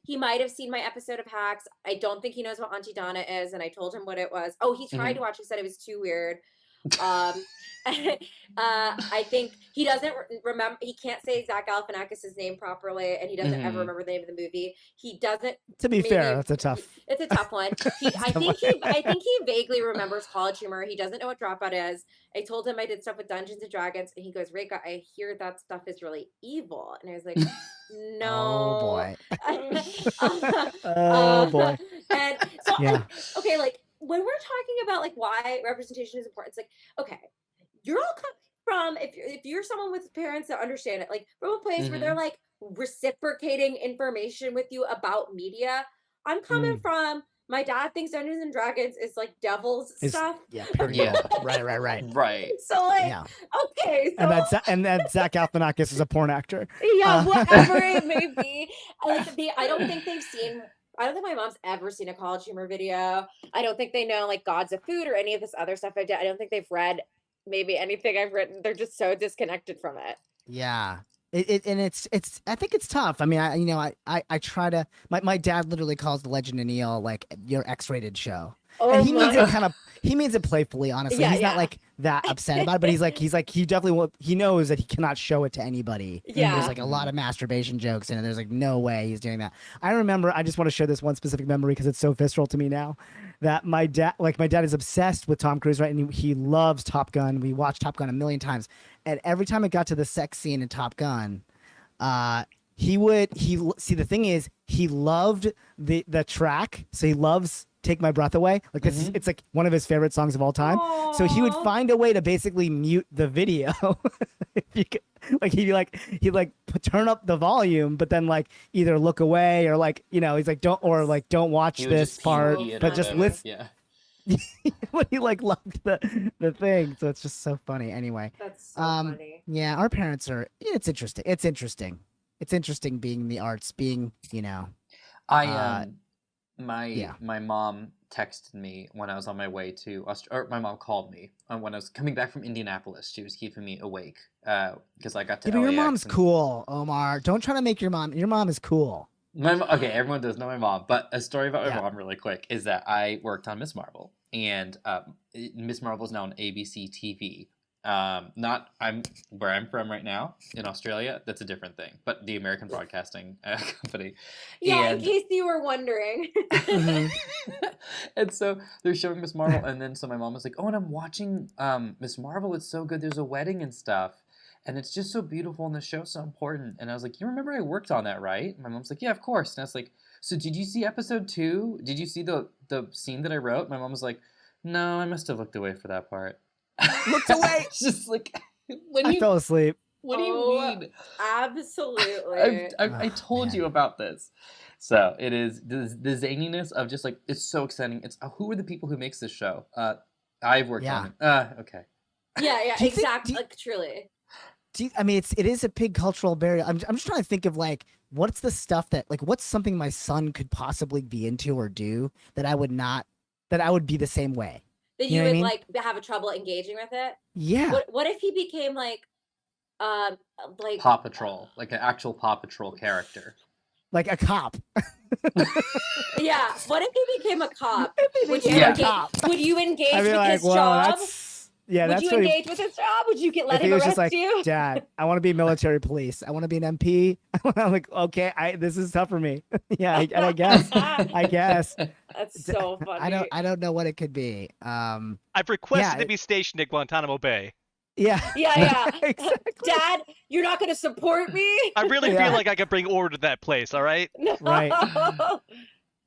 he might have seen my episode of Hacks. I don't think he knows what Auntie Donna is. And I told him what it was. Oh, he tried to watch. He said it was too weird. I think he doesn't remember. He can't say Zach Galifianakis' name properly, and he doesn't ever remember the name of the movie. He doesn't. To be fair, it's a tough one. I think he vaguely remembers College Humor. He doesn't know what Dropout is. I told him I did stuff with Dungeons and Dragons, and he goes, "Rekha, I hear that stuff is really evil." And I was like, "No." Oh boy. Oh boy. And so okay, like when we're talking about like why representation is important, it's like, okay, you're all coming from, if you're someone with parents that understand it, like from a place where they're like reciprocating information with you about media. I'm coming from, my dad thinks Dungeons and Dragons is like devil's stuff. Yeah, right. So like, okay. So, and that Zach Galifianakis is a porn actor. Yeah, whatever it may be. I don't think my mom's ever seen a College Humor video. I don't think they know like Gods of Food or any of this other stuff I did. I don't think they've read maybe anything I've written. They're just so disconnected from it. Yeah. It's I think it's tough. I mean, I try to, my dad literally calls The Legend of Neil like your X-rated show. Oh, and he means it playfully, honestly. He's not like that upset about it, but he definitely he knows that he cannot show it to anybody. Yeah. There's like a lot of masturbation jokes in it. There's like no way he's doing that. I remember, I just want to share this one specific memory because it's so visceral to me now, that my dad is obsessed with Tom Cruise, right? And he loves Top Gun. We watched Top Gun a million times. And every time it got to the sex scene in Top Gun, the thing is, he loved the track. So he loves Take My Breath Away. Like this it's like one of his favorite songs of all time. Aww. So he would find a way to basically mute the video. He'd turn up the volume, but then like either look away or like, he's like, don't watch this part, but just listen. Yeah. But he like loved the thing. So it's just so funny. Anyway. That's so funny. Yeah, our parents are, it's interesting. It's interesting being in the arts, being, My mom texted me when I was on my way to Australia, or my mom called me when I was coming back from Indianapolis. She was keeping me awake because I got to LAX. But your mom's cool, Omar. Don't try to make your mom is cool. Okay, everyone does know my mom, but a story about my mom really quick is that I worked on Miss Marvel, and Miss Marvel is now on ABC TV. Where I'm from right now in Australia, that's a different thing, but the American Broadcasting Company. Yeah, in case you were wondering. And so they're showing Miss Marvel, and then so my mom was like, "Oh, and I'm watching Miss Marvel. It's so good. There's a wedding and stuff, and it's just so beautiful, and the show's so important." And I was like, "You remember I worked on that, right?" And my mom's like, "Yeah, of course." And I was like, "So did you see episode 2? Did you see the scene that I wrote?" My mom was like, "No, I must have looked away for that part." Looked away. Just like I fell asleep. What do you mean? Absolutely. I told you about this. So it is the zaniness of just like, it's so exciting. It's who are the people who makes this show? I've worked on it. Okay. Yeah, Do you think- exactly. Like truly. I mean, it is a big cultural barrier. I'm just trying to think of like, what's the stuff that like, what's something my son could possibly be into or do that I would be the same way. That You you know what I would mean? like have a trouble engaging with it. Yeah. What if he became like Paw Patrol, like an actual Paw Patrol character. Like a cop. Yeah. What if he became a cop? Would you became a engage, cop. would you engage I'd be with like, his well, job? would you really... engage with his job? Would you let if he him was arrest just like, you? Dad, I want to be military police. I want to be an MP. I'm like, okay, this is tough for me. Yeah, I guess. That's so funny. I don't know what it could be. I've requested to be stationed at Guantanamo Bay. Yeah. Yeah. Exactly. Dad, you're not going to support me? I really feel like I could bring order to that place, all right? No. Right.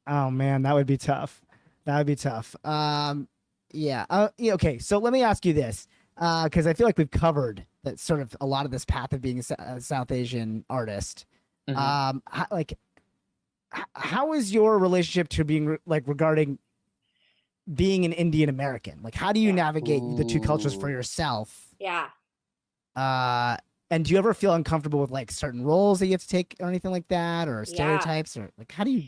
Oh man, that would be tough. Yeah. Okay. So let me ask you this, because I feel like we've covered that sort of a lot of this path of being a South Asian artist. Mhm. How is your relationship to being like regarding being an Indian American? Like, how do you navigate the two cultures for yourself? Yeah. And do you ever feel uncomfortable with like certain roles that you have to take or anything like that, or stereotypes, or like how do you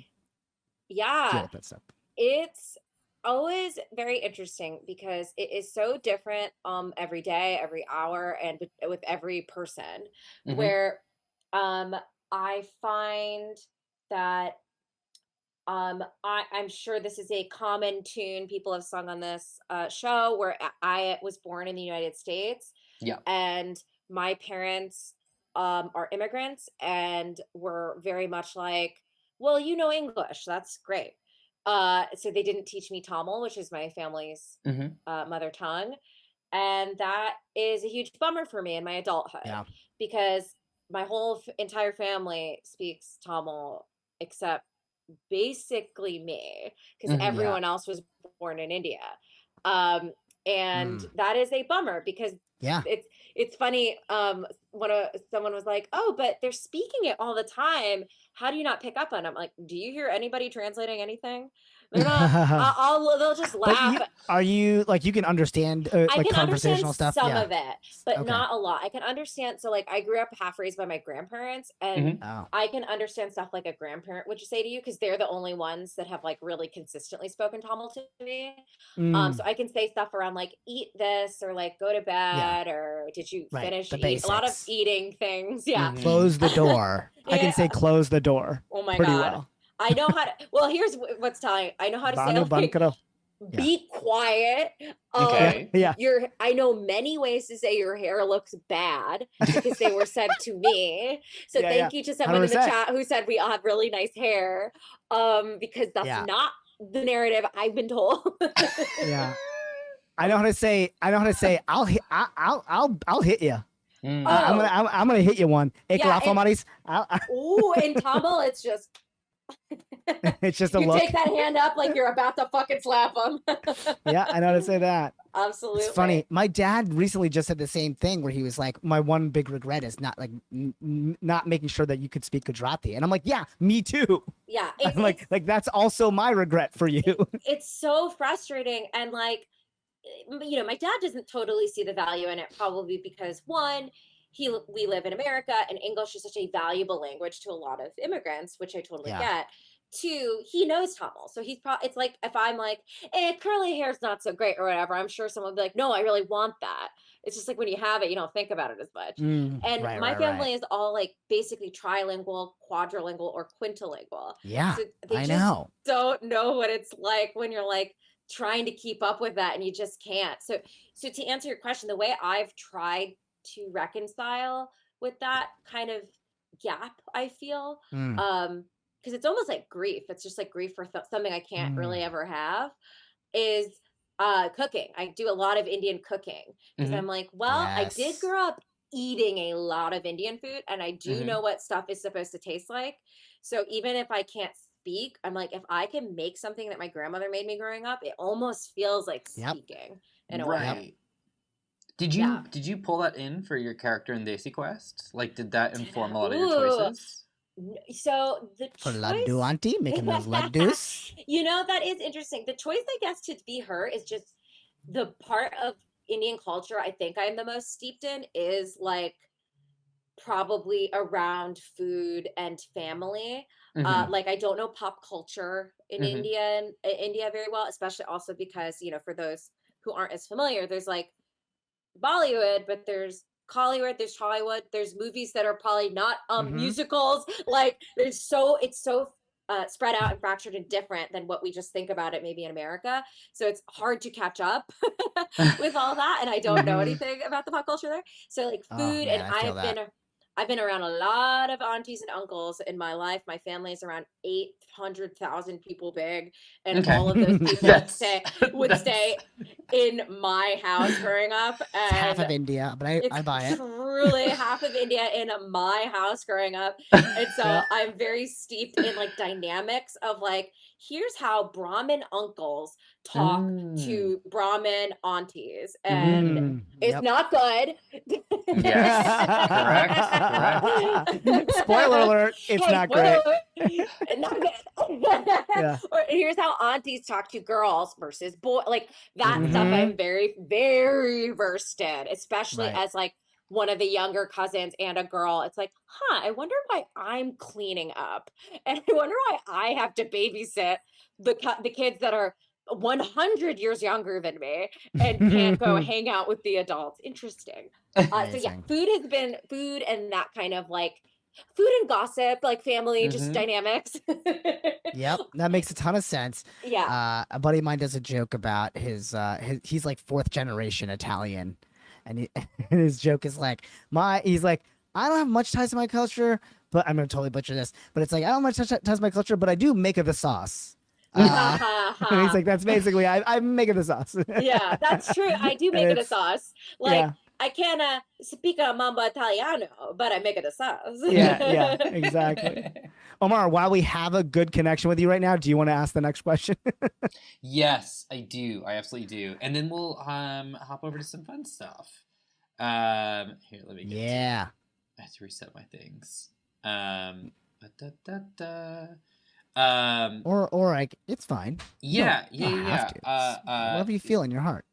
deal with that stuff? It's always very interesting because it is so different every day, every hour, and with every person. Mhm. Where I find that I'm sure this is a common tune people have sung on this show, where I was born in the United States. Yeah. And my parents are immigrants and were very much like, well, you know English, that's great. So they didn't teach me Tamil, which is my family's Mhm. mother tongue. And that is a huge bummer for me in my adulthood. Yeah. Because my whole entire family speaks Tamil except basically me, because Mhm. everyone else was born in India. And that is a bummer because it's funny. Someone was like, "Oh, but they're speaking it all the time. How do you not pick up on it?" I'm like, "Do you hear anybody translating anything?" They're not. They'll just laugh. Are you like, you can understand I like can conversational understand stuff? some Yeah. of it, but Okay. not a lot. I can understand. So like I grew up half raised by my grandparents, and Oh. I can understand stuff like a grandparent would say to you, because they're the only ones that have like really consistently spoken Tamil to me. So I can say stuff around like eat this, or like go to bed, or did you finish the eat? A lot of basics. eating things. Yeah. Mhm. Close the door. I can say close the door. Oh my pretty God. well. I know how to. Well, here's what's telling. I know how to say Banu like, bankaro. be quiet. Okay. Yeah. I know many ways to say your hair looks bad because they were said to me. So thank you to someone in the 100%. chat who said we all have really nice hair. Because that's not the narrative I've been told. Yeah. I know how to say I'll hit you. Mm. I'm gonna hit you one. Ooh, in Tamil it's just it's just a you look. take that hand up like you're about to fucking slap them. Yeah, I know how to say that. Absolutely. It's funny. My dad recently just said the same thing, where he was like, my one big regret is not like not making sure that you could speak Gujarati. And I'm like, yeah, me too. Yeah. I'm like that's also my regret for you. It's so frustrating. And like, you know, my dad doesn't totally see the value in it, probably because one, we live in America and English is such a valuable language to a lot of immigrants, which I totally get. Two, he knows Tamil. So it's like, if I'm like, curly hair's not so great or whatever, I'm sure someone will be like, no, I really want that. It's just like when you have it, you don't think about it as much. And my family is all like basically trilingual, quadrilingual, or quintilingual. Yeah, so they don't know what it's like when you're like trying to keep up with that and you just can't. So to answer your question, the way I've tried to reconcile with that kind of gap, I feel, because it's almost like grief. It's just like grief for something I can't really ever have, is cooking. I do a lot of Indian cooking because I'm like, well, I did grow up eating a lot of Indian food and I do know what stuff is supposed to taste like. So even if I can't speak, I'm like, if I can make something that my grandmother made me growing up, it almost feels like speaking in a way. Did you pull that in for your character in Desi Quest? Like, did that inform a lot of your choices? So the For choice, laddu auntie, making those laddus. that is interesting. The choice, I guess, to be her is just the part of Indian culture I think I'm the most steeped in is like probably around food and family. Like I don't know pop culture in India very well, especially also because, for those who aren't as familiar, there's like Bollywood, but there's Collywood, there's Hollywood, there's movies that are probably not musicals. Like it's so spread out and fractured and different than what we just think about it maybe in America. So it's hard to catch up with all that. And I don't know anything about the pop culture there. So like food, and I've been around a lot of aunties and uncles in my life. My family is around 800,000 people big, and all of those people would stay in my house growing up. And it's half of India, but I buy it. Truly half of India in my house growing up. And so I'm very steeped in like dynamics of like, here's how Brahmin uncles talk to Brahmin aunties. And it's not good. Yes, correct. Spoiler alert, it's not great. Not good. Or here's how aunties talk to girls versus boys. Like that stuff I'm very, very versed in, especially as like one of the younger cousins and a girl. It's like, I wonder why I'm cleaning up. And I wonder why I have to babysit the kids that are 100 years younger than me and can't go hang out with the adults. Interesting. So yeah, food and that kind of like food and gossip, like family, just dynamics. Yep, that makes a ton of sense. Yeah. A buddy of mine does a joke about his he's like 4th generation Italian, and his joke is like he's like, I don't have much ties to my culture, but I'm gonna totally butcher this, but it's like I don't have much ties to my culture, but I do make of the sauce. And he's like, that's basically I'm making the sauce. Yeah, that's true. I do make it a sauce. Like I can't speak a Mambo Italiano, but I make it a sauce. Yeah, exactly. Omar, while we have a good connection with you right now, do you want to ask the next question? Yes, I do. I absolutely do. And then we'll hop over to some fun stuff. Here, let me get I have to reset my things. Or like it's fine. Yeah. Whatever you feel in your heart.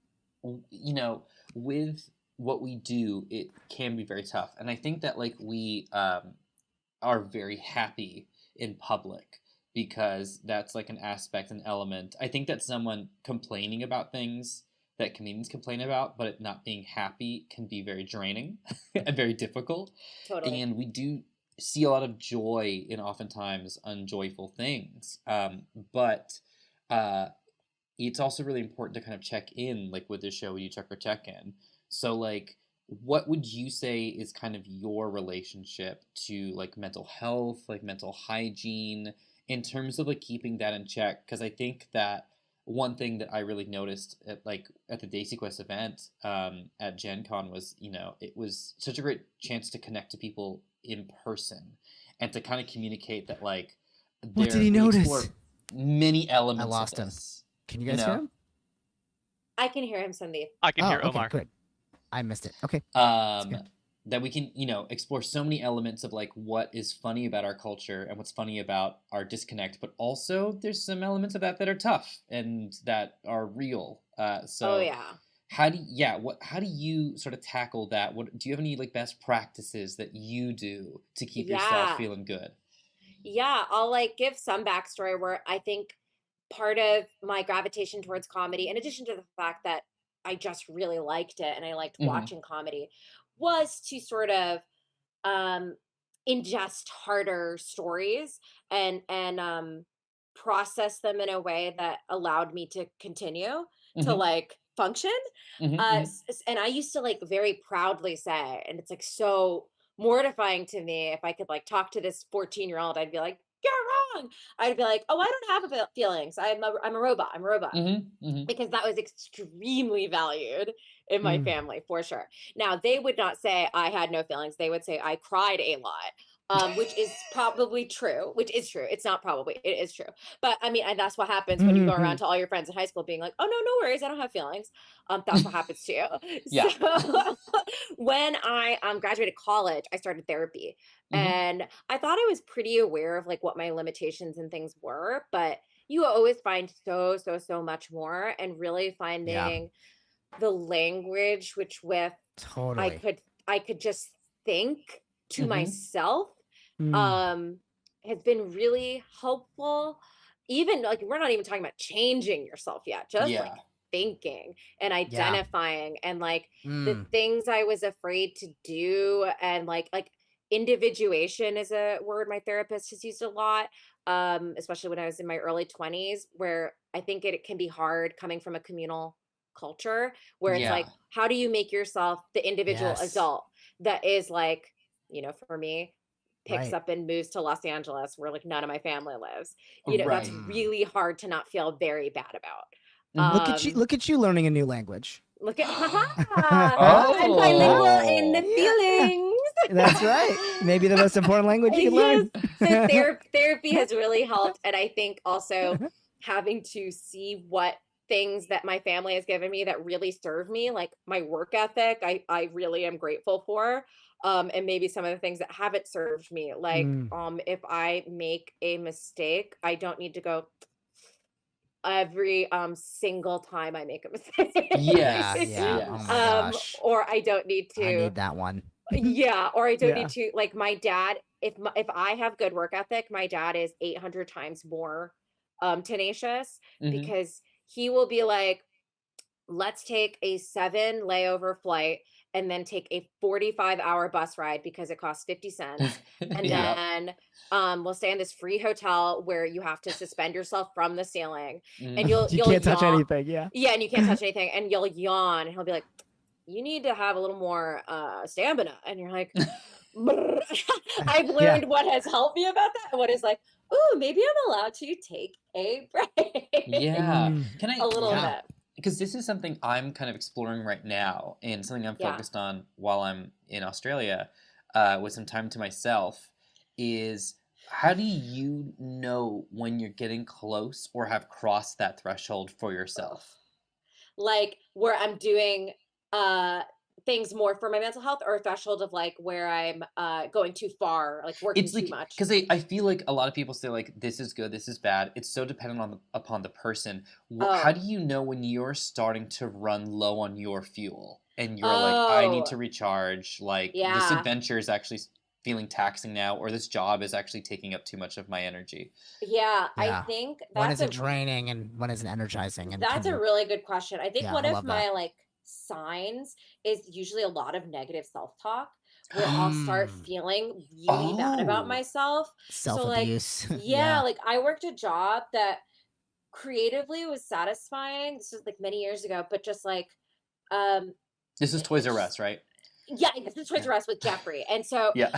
With what we do, it can be very tough, and I think that like we are very happy in public because that's like an aspect, an element. I think that someone complaining about things that comedians complain about, but it not being happy, can be very draining and very difficult. Totally. And we do see a lot of joy in oftentimes unjoyful things. But it's also really important to kind of check in, like with this show, you check or check in. So like, what would you say is kind of your relationship to like mental health, like mental hygiene, in terms of like keeping that in check? Because I think that one thing that I really noticed at the Desi Quest event at Gen Con was, it was such a great chance to connect to people in person and to kind of communicate that like what did he notice? Many elements. I lost of him. this, Can you guys hear him? I can hear him, Sandeep. I can hear Omar. Good. I missed it. Okay. That we can, explore so many elements of like what is funny about our culture and what's funny about our disconnect, but also there's some elements of that are tough and that are real. How do you sort of tackle that? Do you have any like best practices that you do to keep yourself feeling good? Yeah, I'll like give some backstory where I think part of my gravitation towards comedy, in addition to the fact that I just really liked it and I liked watching comedy, was to sort of ingest harder stories and process them in a way that allowed me to continue to like function. And I used to like very proudly say, and it's like so mortifying to me, if I could like talk to this 14-year-old, I'd be like, you're wrong. I'd be like, oh, I don't have feelings. I'm a robot. I'm a robot. Because that was extremely valued in my family, for sure. Now, they would not say I had no feelings. They would say I cried a lot, which is probably true, which is true. It's not probably, it is true. But I mean, and that's what happens when you go around to all your friends in high school being like, oh, no, no worries. I don't have feelings. That's what happens to you. Yeah. So when I graduated college, I started therapy. And I thought I was pretty aware of like what my limitations and things were, but you always find so, so, so much more, and really finding the language with Totally. I could just think to myself has been really helpful. Even like, we're not even talking about changing yourself yet, just like thinking and identifying and like the things I was afraid to do, and like individuation is a word my therapist has used a lot, especially when I was in my early 20s, where I think it can be hard coming from a communal culture where it's like, how do you make yourself the individual adult that is like, for me, picks up and moves to Los Angeles where like none of my family lives. That's really hard to not feel very bad about. Look at you learning a new language. Look at I'm bilingual in the feelings. That's right. Maybe the most important language you can learn. So therapy has really helped, and I think also having to see what things that my family has given me that really serve me, like my work ethic, I really am grateful for. And maybe some of the things that haven't served me, like if I make a mistake, I don't need to go every single time I make a mistake. Yeah. Oh my gosh. Or I don't need to. I need that one. Or I don't need to. Like my dad, if I have good work ethic, my dad is 800 times more tenacious, because he will be like, let's take a 7 layover flight and then take a 45-hour bus ride because it costs 50 cents. And then we'll stay in this free hotel where you have to suspend yourself from the ceiling. And you'll can't touch yawn. anything. Yeah, and you can't touch anything. And you'll yawn, and he'll be like, you need to have a little more stamina. And you're like, I've learned what has helped me about that, and what is like, oh, maybe I'm allowed to take a break. Can I a little bit? Because this is something I'm kind of exploring right now, and something I'm focused on while I'm in Australia with some time to myself, is how do you know when you're getting close or have crossed that threshold for yourself? Like where I'm doing things more for my mental health, or a threshold of like where I'm going too far, like working too much? Because I feel like a lot of people say like, this is good, this is bad. It's so dependent upon the person. How do you know when you're starting to run low on your fuel and you're like, I need to recharge, like this adventure is actually feeling taxing now, or this job is actually taking up too much of my energy? I think that's when is it draining and when is it energizing? And that's a really good question. I think one of my like signs is usually a lot of negative self-talk, where I'll start feeling really bad about myself. Self-abuse. So like, like I worked a job that creatively was satisfying. This was like many years ago, but just like this is Toys R Us, right? Yeah, this is Toys R Us with Jeffrey, and so and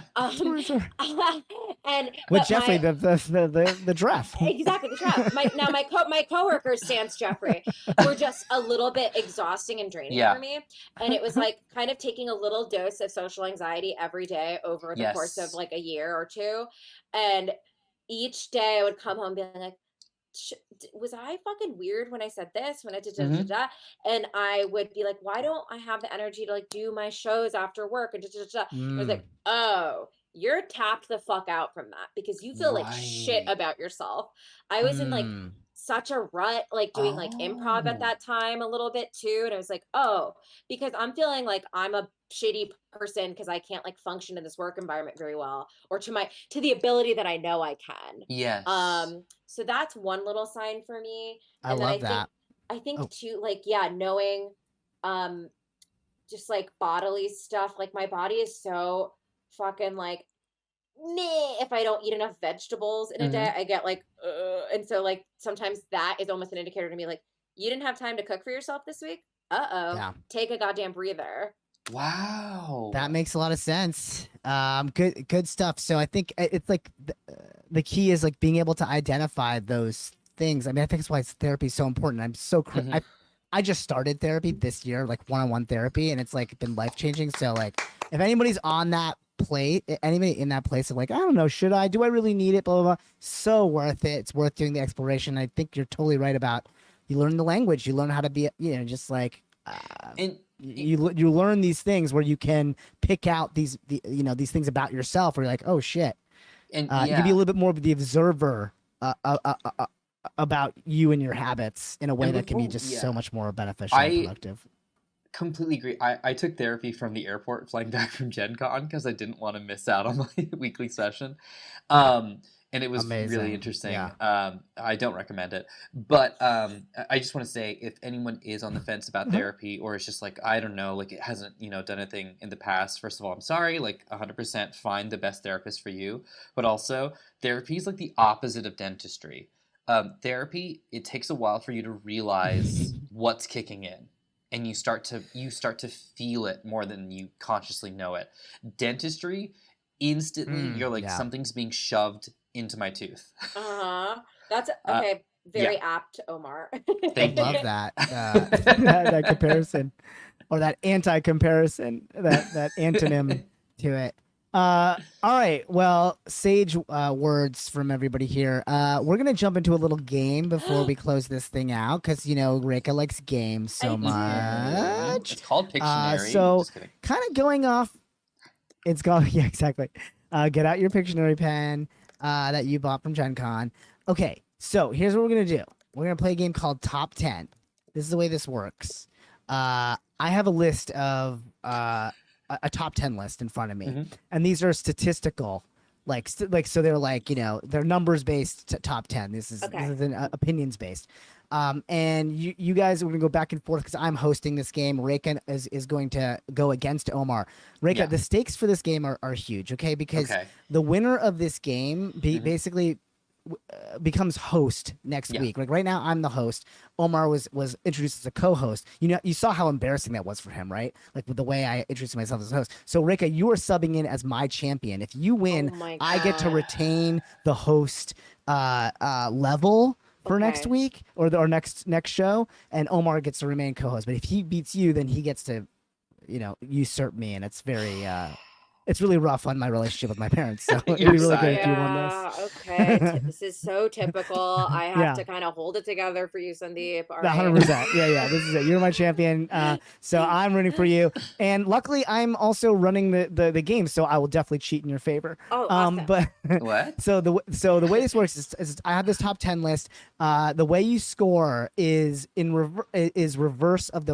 with Jeffrey, the giraffe. Exactly, the giraffe. My coworkers, sans Jeffrey, were just a little bit exhausting and draining for me, and it was like kind of taking a little dose of social anxiety every day over the course of like a year or two, and each day I would come home being like, was I fucking weird when I said this, when I did and I would be like, why don't I have the energy to like do my shows after work and I was like, oh, you're tapped the fuck out from that because you feel like shit about yourself. I was in like such a rut, like doing like improv at that time a little bit too, and I was like, oh, because I'm feeling like I'm a shitty person because I can't like function in this work environment very well, or to the ability that I know I can. Yes. So that's one little sign for me. And I love that. I think too, like, knowing just like bodily stuff, like my body is so fucking like, meh, if I don't eat enough vegetables in a day, I get like, and so like sometimes that is almost an indicator to me, like, you didn't have time to cook for yourself this week. Take a goddamn breather. Wow, that makes a lot of sense. Good stuff. So I think it's like the key is like being able to identify those things. I mean, I think that's why therapy is so important. I'm so I just started therapy this year, like one-on-one therapy, and it's like been life-changing. So like if anybody's on that anybody in that place of like, I don't know, do I really need it? Blah, blah, blah. So worth it. It's worth doing the exploration. I think you're totally right about, you learn the language, you learn how to be, just like, you learn these things where you can pick out these things about yourself where you're like, oh shit. And you can be a little bit more of the observer about you and your habits in a way that can be just so much more beneficial and productive. Completely agree. I took therapy from the airport flying back from Gen Con because I didn't want to miss out on my weekly session. And it was really interesting. Yeah. I don't recommend it. But I just want to say, if anyone is on the fence about therapy, or it's just like, I don't know, like it hasn't, done anything in the past, first of all, I'm sorry, like 100% find the best therapist for you. But also, therapy is like the opposite of dentistry. Therapy, it takes a while for you to realize what's kicking in. And you start to feel it more than you consciously know it. Dentistry, instantly, you're like, something's being shoved into my tooth. That's okay. Very apt, Omar. Thank you. I love that that comparison, or that anti-comparison, that antonym to it. All right. Well, sage words from everybody here. We're gonna jump into a little game before we close this thing out, because Rekha likes games so much. It's called Pictionary. So kind of going off. It's called exactly. Get out your Pictionary pen that you bought from Gen Con. Okay. So here's what we're gonna do. We're gonna play a game called Top 10. This is the way this works. I have a list of a top 10 list in front of me, and these are statistical, so they're like, they're numbers based top 10. This is an opinions based, and you guys are gonna go back and forth because I'm hosting this game. Rekha is going to go against Omar. Rekha, the stakes for this game are huge, okay? Because the winner of this game basically becomes host next week. Like right now, I'm the host. Omar was introduced as a co-host. You saw how embarrassing that was for him, right? Like with the way I introduced myself as a host. So Rekha, you are subbing in as my champion. If you win, I get to retain the host level for next week or next show, and Omar gets to remain co-host. But if he beats you, then he gets to, usurp me, and it's very it's really rough on my relationship with my parents. So it'd be really good if you won this. Okay. This is so typical. I have to kind of hold it together for you, Sandeep. All right. 100%. Yeah. This is it. You're my champion. So I'm rooting for you. And luckily, I'm also running the game, so I will definitely cheat in your favor. Oh, awesome. What? So the way this works is I have this top 10 list. The way you score is reverse of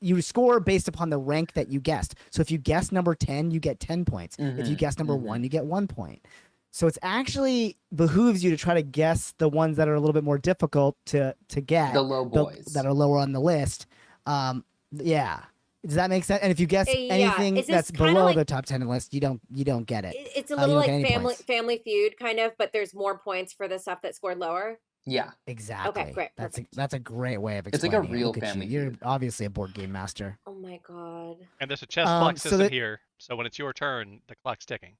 you score based upon the rank that you guessed. So if you guess number 10, you get 10 points. If you guess number 1, you get 1 point. So it's actually behooves you to try to guess the ones that are a little bit more difficult to get. The low boys. That are lower on the list. Yeah. Does that make sense? And if you guess anything that's below the top 10 list, you don't get it. It's a little like Family Feud kind of, but there's more points for the stuff that scored lower. Yeah, exactly. Okay, great. That's a great way of explaining. It's like a real family. You're obviously a board game master. Oh my god! And there's a chess clock system here, so when it's your turn, the clock's ticking.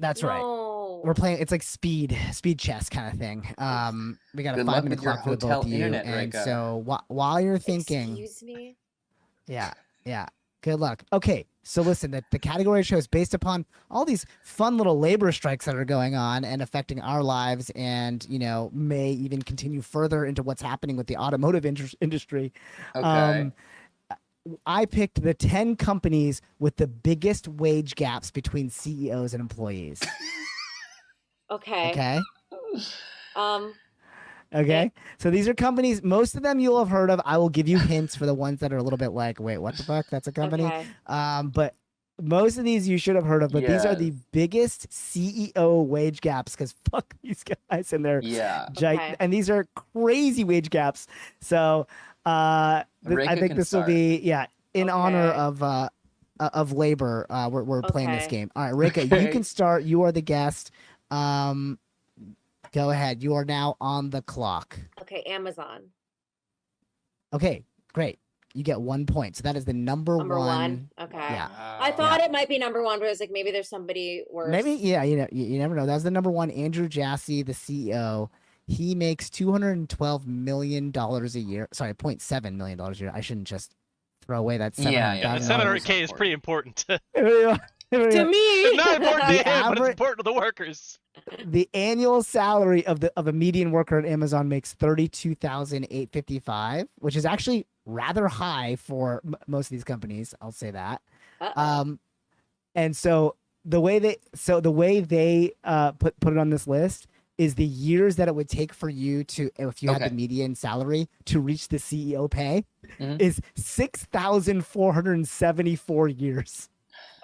That's right. We're playing. It's like speed chess kind of thing. We got a 5-minute clock for both of you, and so while you're thinking, excuse me. Yeah. Good luck. Okay, so listen, the category show is based upon all these fun little labor strikes that are going on and affecting our lives, and may even continue further into what's happening with the automotive industry. Okay. I picked the 10 companies with the biggest wage gaps between CEOs and employees. Okay. Okay, so these are companies, most of them you'll have heard of. I will give you hints for the ones that are a little bit like, wait, what the fuck? That's a company. Okay. But most of these you should have heard of, but these are the biggest CEO wage gaps, because fuck these guys and their and these are crazy wage gaps. So I think this will be in honor of labor. We're playing this game. All right, Rekha, you can start. You are the guest. Go ahead. You are now on the clock. Okay, Amazon. Okay, great. You get 1 point. So that is the number one. Okay. Yeah. I thought it might be number one, but I was like, maybe there's somebody worse. Maybe, you never know. That was the number one. Andrew Jassy, the CEO. He makes $212 million a year. Sorry, $0.7 million a year. I shouldn't just throw away that $700,000. The $700K is pretty important. To me. It's not important to The him, but it's average- important to the workers. The annual salary of a median worker at Amazon makes $32,855, which is actually rather high for most of these companies. I'll say that. And so the way they put it on this list is the years that it would take for you to, if you had the median salary, to reach the CEO pay is 6,474 years.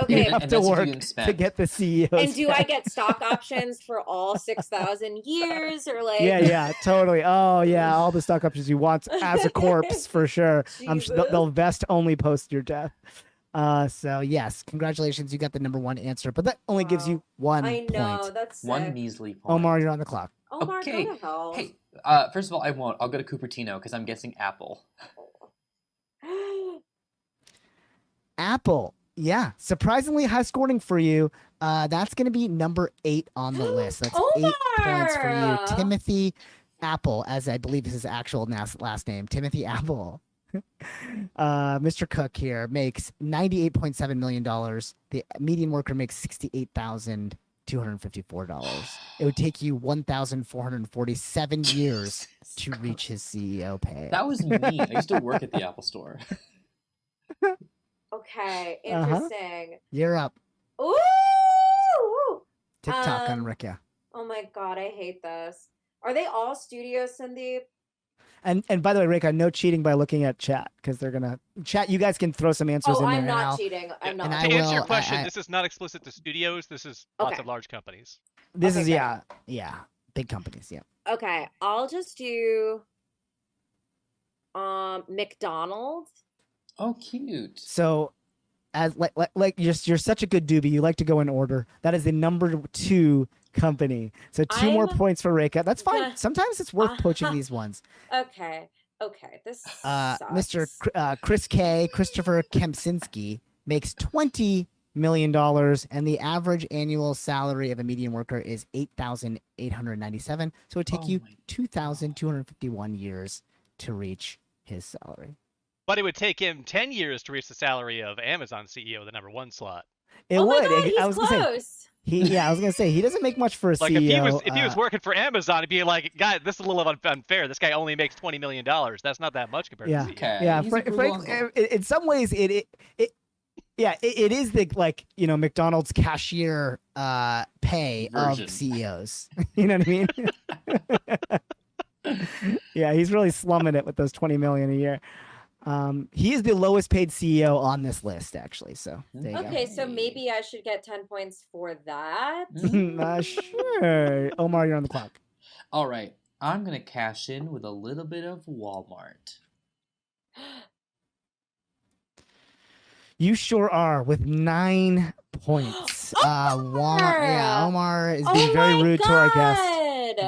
Okay. You have to work to get the CEO. And do I get stock options for all 6,000 years, or like? Yeah, totally. Oh yeah, all the stock options you want as a corpse for sure. I'm sure they'll vest only post your death. So yes, congratulations, you got the number one answer, but that only gives you 1 point. I know, that's sick. One measly point. Omar, you're on the clock. Omar, Okay. go to hell. Hey, first of all, I won't. I'll go to Cupertino because I'm guessing Apple. Apple. Yeah, surprisingly high scoring for you. That's going to be number 8 on the list. That's 8 points for you. Timothy Apple, as I believe is his actual last name. Timothy Apple. Mr. Cook here makes $98.7 million. The median worker makes $68,254. It would take you 1,447 years to reach his CEO pay. That was me. I used to work at the Apple store. Okay, interesting. You're up. Ooh! TikTok on Rekha. Oh my god, I hate this. Are they all studio, Cindy? And by the way, Rekha, no cheating by looking at chat because they're gonna chat. You guys can throw some answers in there. I'm not now. cheating. I'm not. And To I answer your will- question, this is not explicit to studios. This is lots of large companies. This is Okay, yeah, big companies. Yeah. Okay, I'll just do McDonald's. Oh, cute. So, as like you're such a good doobie. You like to go in order. That is the number 2 company. So 2 more points for Rekha. That's fine. Sometimes it's worth poaching these ones. Okay. This Mr. Chris K. Christopher Kempczynski makes $20 million, and the average annual salary of a median worker is $8,897. So it would take you 2,251 years to reach his salary. But it would take him 10 years to reach the salary of Amazon CEO, the number 1 slot. It would. My God, he's I was close. gonna say. I was gonna say he doesn't make much for a Like CEO. if he was working for Amazon, it'd be like, God, this is a little unfair. This guy only makes $20 million. That's not that much compared to CEO. Okay. Yeah, He's a frugal uncle. in some ways, it is the McDonald's cashier pay Version. of CEOs. You know what I mean? Yeah, he's really slumming it with those 20 million a year. He is the lowest paid CEO on this list, actually. So there you Okay, so maybe I should get 10 points for that. go. Sure. Omar, you're on the clock. All right. I'm going to cash in with a little bit of Walmart. You sure are with 9 points. Omar is being very rude to our guest.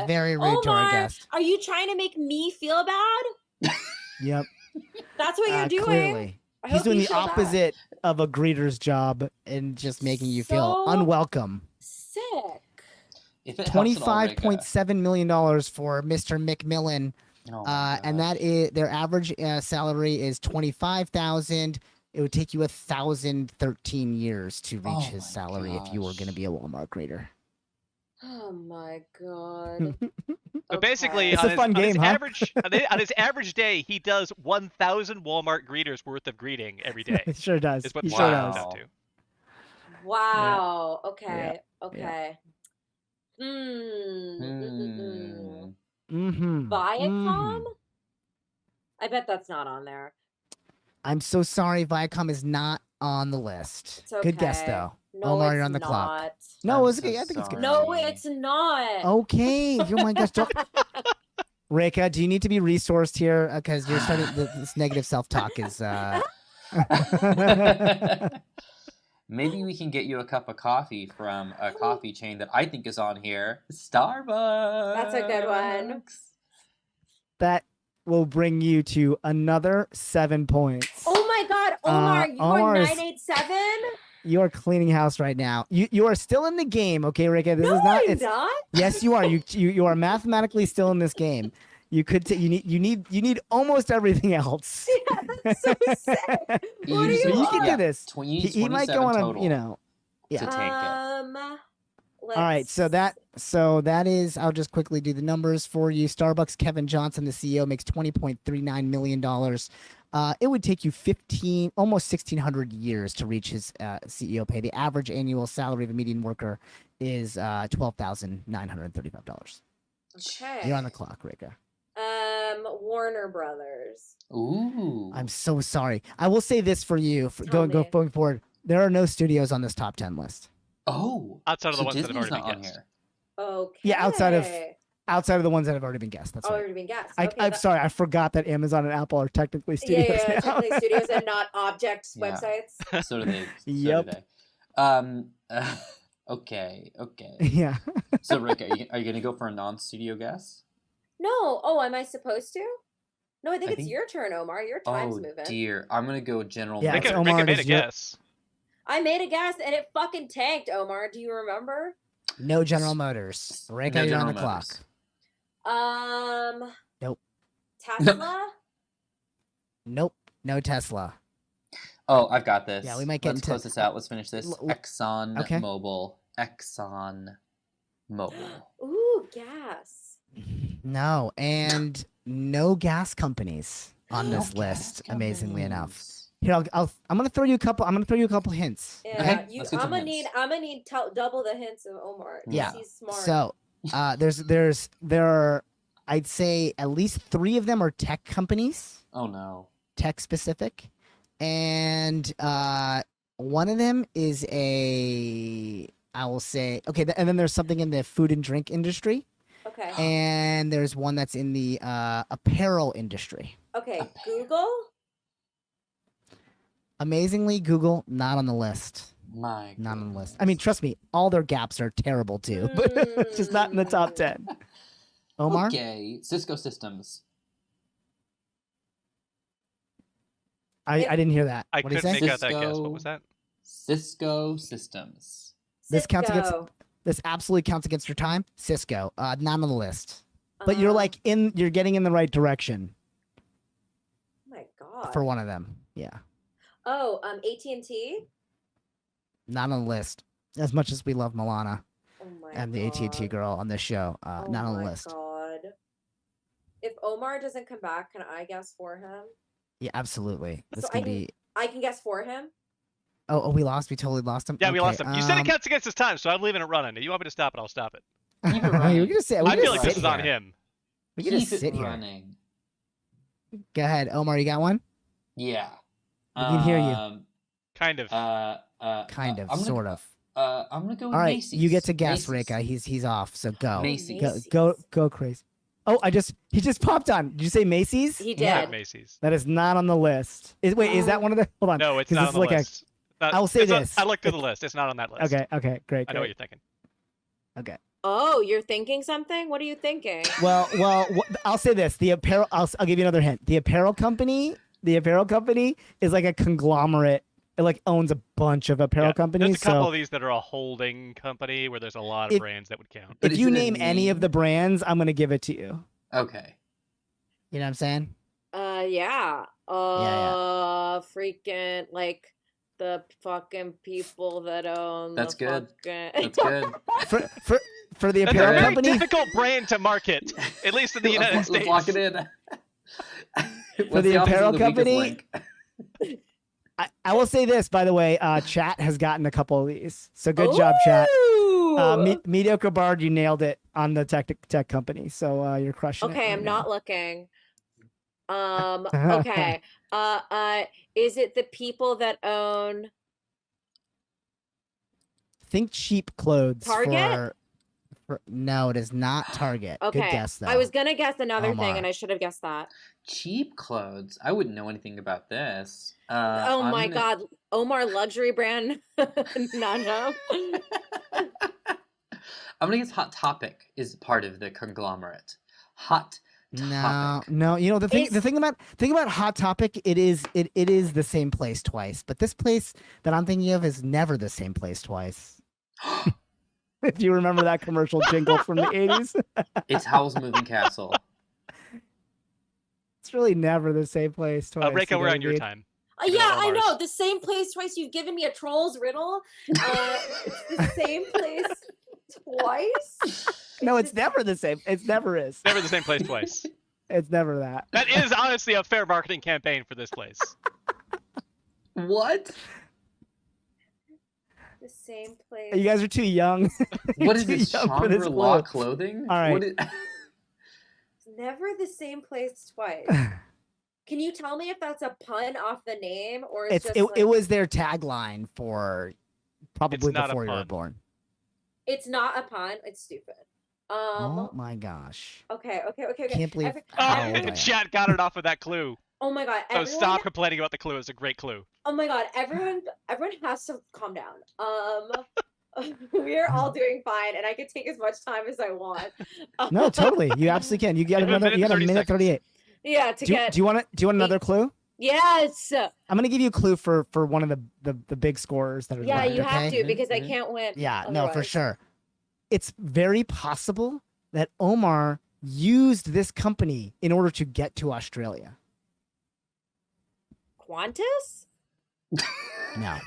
Very rude to our guest. Are you trying to make me feel bad? Yep. That's what you're doing. Clearly. I He's hope doing you the feel bad. opposite of a greeter's job and just making you feel So unwelcome. Sick. If it helps at all, Rekha. $25.7 million for Mr. McMillan. Oh my And gosh. that is their average salary is $25,000. It would take you 1,013 years to reach his my salary if you were going to be a Walmart greeter. Oh my god. So basically, It's a fun game, huh? on his average day, he does 1,000 Walmart greeters worth of greeting every day. It sure does. Is what He the sure math does. comes out to. Wow. Okay. Yeah. Okay. Mm-hmm. Viacom? I bet that's not on there. I'm so sorry, Viacom is not on the list. It's okay. Good guess, though. No, Omar, it's you're on the not. clock. No, I'm it's okay. so I think it's good. No, sorry. it's not. Okay. Oh my gosh. Rekha, do you need to be resourced here? Because you're starting this negative self-talk is. Maybe we can get you a cup of coffee from a coffee chain that I think is on here, Starbucks. That's a good one. That will bring you to another 7 points. Oh my god, Omar, you Omar are is- 987? You are cleaning house right now. You are still in the game, okay, Rekha? This No, is not. I'm not. Yes, you are. You are mathematically still in this game. You could. You need almost everything else. Yeah, that's so sick. What do you You can want? do this. You need He might go 27 on a. total. Yeah. to take it. All right, so that is. I'll just quickly do the numbers for you. Starbucks Kevin Johnson, the CEO, makes $20.39 million. It would take you almost 1,600 years to reach his CEO pay. The average annual salary of a median worker is $12,935. Okay. You're on the clock, Rekha. Warner Brothers. Ooh. I'm so sorry. I will say this for you, Tell me. going forward. There are no studios on this top 10 list. Oh. Outside of the So ones that have Disney's already not been on guessed. here. Okay. Yeah, outside of the ones that have already been guessed. That's right. Already been guessed. I'm sorry, I forgot that Amazon and Apple are technically studios yeah, now. technically studios and not object Yeah. websites. So do they. Yep. So do they. Okay. Yeah. So Rick, are you gonna go for a non-studio guess? No. Oh, am I supposed to? No, I think I it's think- your turn, Omar. Your time's Oh moving. dear, I'm gonna go General Yeah, Motors. it's Omar, Rekha made a does your- guess. I made a guess and it fucking tanked, Omar. Do you remember? No General Motors. Rekha, No you're on General the Motors. clock. Nope. Tesla? Nope. No Tesla. Oh, I've got this. Yeah, we might get Let's into- close this out. Let's finish this. Exxon Okay. Mobil. Exxon Mobil. Ooh, gas. No, and no gas companies on No this gas list. Amazingly enough. companies. Here, I'm gonna throw you a couple. I'm gonna throw you a couple hints. Yeah, Okay, let's get I'm some gonna hints. need double the hints of Omar. 'cause Yeah. he's smart. So, there are, I'd say at least 3 of them are tech companies, Oh no. tech specific, and one of them is I will say, okay, and then there's something in the food and drink industry, Okay. and there's one that's in the apparel industry. Okay. Google. Amazingly, Google not on the list. My. Not on the list. goodness. I mean, trust me, all their gaps are terrible too, but it's just not in the top 10. Omar? Okay, Cisco Systems. I didn't hear that. I What did you couldn't say? make out that guess. Cisco. What was that? Cisco Systems. This counts against- Cisco. This absolutely counts against your time. Cisco, not on the list. But you're Um, like you're getting in the right direction Oh my god. for one of them. Yeah. Oh, AT&T. Not on the list. As much as we love Milana Oh my and the AT&T God. girl on this show, Oh not on the my list. God. If Omar doesn't come back, can I guess for him? Yeah, absolutely. This So can I can- be. I can guess for him. Oh, we lost. We totally lost him. Yeah, we Okay, lost him. You said it counts against his time, so I'm leaving it running. If you want me to stop it, I'll stop it. Keep it we running. can just sit. We I can feel just like this sit is on here. him. We can just Keep sit it here. running. Go ahead, Omar. You got one? Yeah. We can hear you. Kind of. Kind of, I'm gonna, sort of. I'm gonna go with All right, Macy's. you get to guess, Macy's. Rekha. He's off. So go. Macy's. Go crazy. Oh, he just popped on. Did you say Macy's? He Yeah, did. Macy's. That is not on the list. Wait, is that one of the? Hold on. No, it's 'cause not this on is the like list. I will say it's not- this. I looked through the list. It's not on that list. Okay, great. I know what you're thinking. Okay. Oh, you're thinking something? What are you thinking? Well, I'll say this: the apparel. I'll give you another hint. The apparel company is like a conglomerate. It like owns a bunch of apparel Yeah, companies. There's a couple So of these that are a holding company where there's a lot of If- brands that would count. But if is you it a name any of name? the brands, I'm gonna give it to you. Okay. You know what I'm saying? Yeah. Yeah. Freaking like the fucking people that own. That's the good. Fucking... That's good. For the That's a apparel very company. difficult brand to market, at least in the United Let's States. lock it in. What's the opposite of apparel the weakest company? link? I will say this, by the way. Chat has gotten a couple of these, so good job, Chat. Ooh! Mediocre Bard, you nailed it on the tech company, so you're crushing it. Okay, right I'm now. not looking. Okay. Is it the people that own Think cheap clothes. Target? No, it is not Target. Okay. Good guess though. I was gonna guess another Omar. thing and I should have guessed that. Cheap clothes. I wouldn't know anything about this. Oh I'm my gonna- god. Omar luxury brand Nano. I'm gonna guess Hot Topic is part of the conglomerate. Hot Topic. No. You know the It's- thing about Hot Topic, it is the same place twice. But this place that I'm thinking of is never the same place twice. If you remember that commercial jingle from the 80s, It's Howl's Moving Castle. it's really never the same place twice. Rekha, you we're know on what your I mean? time. Yeah, I Omar's. know. The same place twice. You've given me a Trolls riddle. It's the same place twice. No, it's never the same. It's never is. Never the same place twice. It's never that. That is honestly a fair marketing campaign for this place. What? The same place. You guys are too young. What is Too this, young for this Shangri-La clue. clothing? All right. What is... Never the same place twice. Can you tell me if that's a pun off the name or it's just it was their tagline for probably not a before you were pun. born. It's not a pun. It's stupid. Oh my gosh. Okay. Can't believe Oh, how old I am. chat got it off with that clue. Oh my god. So Everyone, stop complaining about the clue. It's a great clue. oh my god. Everyone has to calm down. We're all doing fine, and I can take as much time as I want. No, totally. You absolutely can. You got You have a another. You got a minute, 30 minute seconds. 38. Yeah, Do you want another clue? Yes. I'm gonna give you a clue for one of the big scorers that are Yeah, left, you have okay? to because I can't win. Yeah, no, for otherwise. sure. It's very possible that Omar used this company in order to get to Australia. Qantas? No.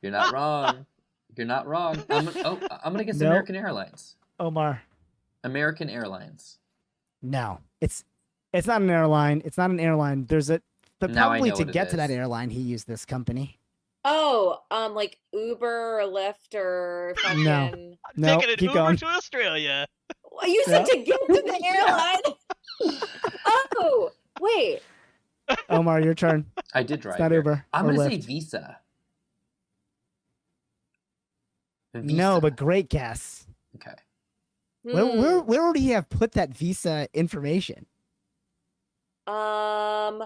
You're not wrong. You're not wrong. I'm gonna guess Nope. American Airlines. Omar. American Airlines. No. It's not an airline. It's not an airline. But Now I probably know to what it get to that is. airline, he used this company. Oh, like Uber or Lyft or fucking. No, Taking an keep Uber going. to Australia. Well, you said to get to the airline. Oh, wait. Omar, your turn. I did drive. It's not here. Uber. I'm or gonna say Lyft. Visa. No, but great guess. Okay. Hmm. Where would he have put that Visa information? Um.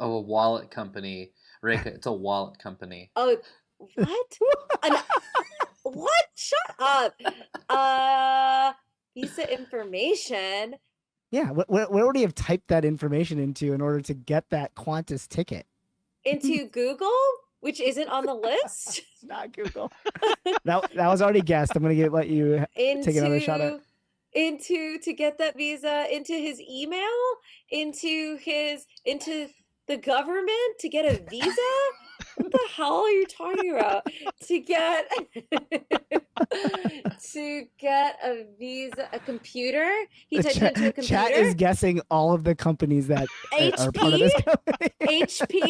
Oh, a wallet company. Rekha, it's a wallet company. Oh, what? What? Shut up. Visa information Yeah, where would he have typed that information into in order to get that Qantas ticket? into Google, which isn't on the list. It's not Google. that was already guessed. I'm gonna let you take another shot at. To get that visa, into his email, into the government to get a visa. What the hell are you talking about? To get a visa, a computer. He typed it into a computer. Chat is guessing all of the companies that are part of this company. HP.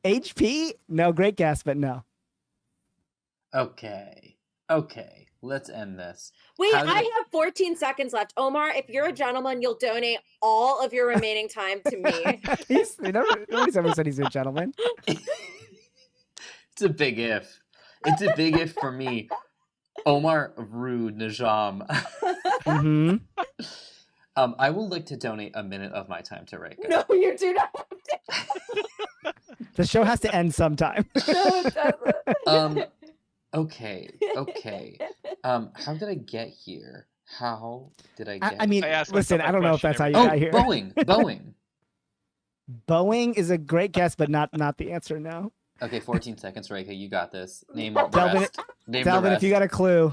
HP? No, great guess, but no. Okay. Let's end this. Wait, How did I it- have 14 seconds left. Omar, if you're a gentleman, you'll donate all of your remaining time to me. Nobody's ever said he's a gentleman. It's a big if. It's a big if for me. Omar Rude Najam. Hmm. I will like to donate a minute of my time to Rekha. No, you do not. The show has to end sometime. No, it doesn't. Okay. How did I get here? How did I get I mean, I asked listen, myself I that don't know if that's question how you here? got Oh, here. Boeing. Boeing is a great guess, but not the answer. No. Okay, 14 seconds, Rekha. You got this. Name the Delvin, rest. Name the Delvin, if rest. you got a clue,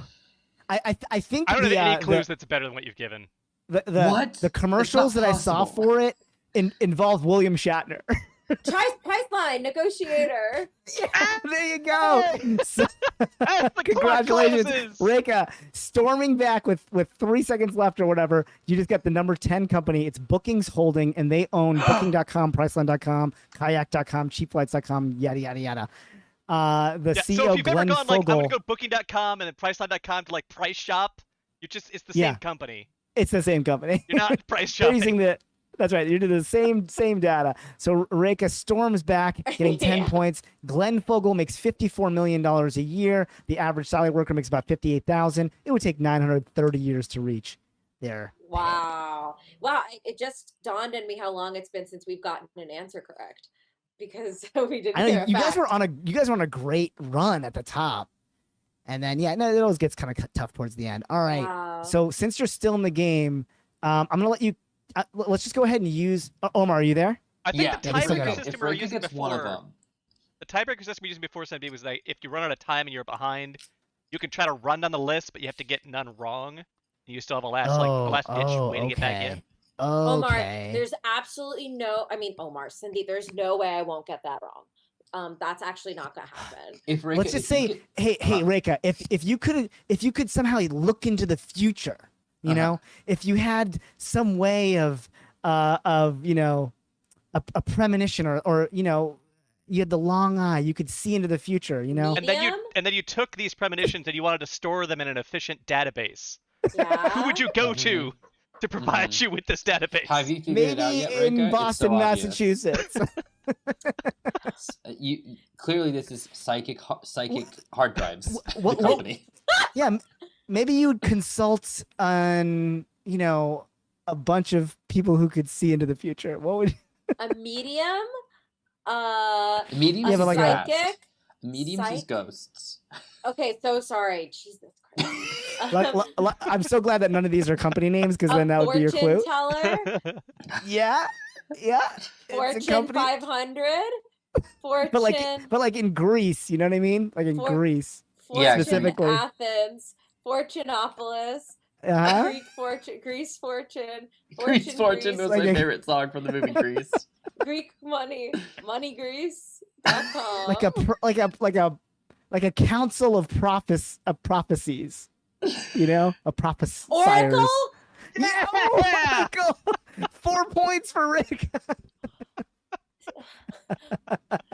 I think I don't the, have any clues that's better than what you've given. What? the commercials It's not that I saw possible. for it involved William Shatner. Priceline negotiator. There you go. So, That's the congratulations, clauses! Rekha, storming back with 3 seconds left or whatever. You just got the number 10 company. It's Bookings Holding, and they own Booking.com, Priceline.com, Kayak.com, CheapFlights.com, yada yada yada. The Yeah, CEO so if you've ever Glenn gone like I'm Fogel. gonna go Booking.com and then Priceline.com to like Price Shop, it's the Yeah. same company. It's the same company. You're not price They're shopping. using that's right. You're doing the same data. So Rekha storms back, getting 10 Yeah. points. Glenn Fogel makes $54 million a year. The average salary worker makes about $58,000. It would take 930 years to reach there. Wow. It just dawned on me how long it's been since we've gotten an answer correct, because we didn't. I know hear you it guys back. were on a great run at the top, and then it always gets kind of tough towards the end. All right. Wow. So since you're still in the game, I'm gonna let you. Let's just go ahead and use. Omar, are you there? I think Yeah, the we still tiebreaker got it. system if we were Rekha using gets before. one of them. The tiebreaker system we were using before SMB was like if you run out of time and you're behind, you can try to run down the list, but you have to get none wrong. And you still have a last pitch way to get back in. Omar, Okay. there's absolutely no. I mean, Omar, Cindy, there's no way I won't get that wrong. That's actually not gonna happen. If Rekha, Let's just say, hey, Rekha, if you could somehow look into the future, you know, if you had some way of you know, a premonition or you know, you had the long eye, you could see into the future, you know. And then you took these premonitions and you wanted to store them in an efficient database. Yeah. Who would you go to provide you with this database? Have you figured it out Maybe yet, Rekha? in It's Boston, so obvious. Massachusetts. You clearly this is psychic hard drives. What- the company. Yeah, maybe you would consult on, you know, a bunch of people who could see into the future. What would A medium? Mediums Yeah, A but like is a- psychic? Mediums is ghosts. Okay, so sorry. Jesus Christ. I'm so glad that none of these are company names, because then that would be your clue. Fortune teller? Yeah. It's a Fortune company. 500? Fortune. But like in Greece, you know what I mean? Like in Greece. Fortune specifically. Athens. Fortunopolis. Uh-huh. Greece fortune. Grease Fortune was Like my a- favorite song from the movie Grease. Greek money. Moneygreece.com. Like a council of prophecies. You know? A prophesiers. Oracle? Yeah, Oracle. 4 points for Rick.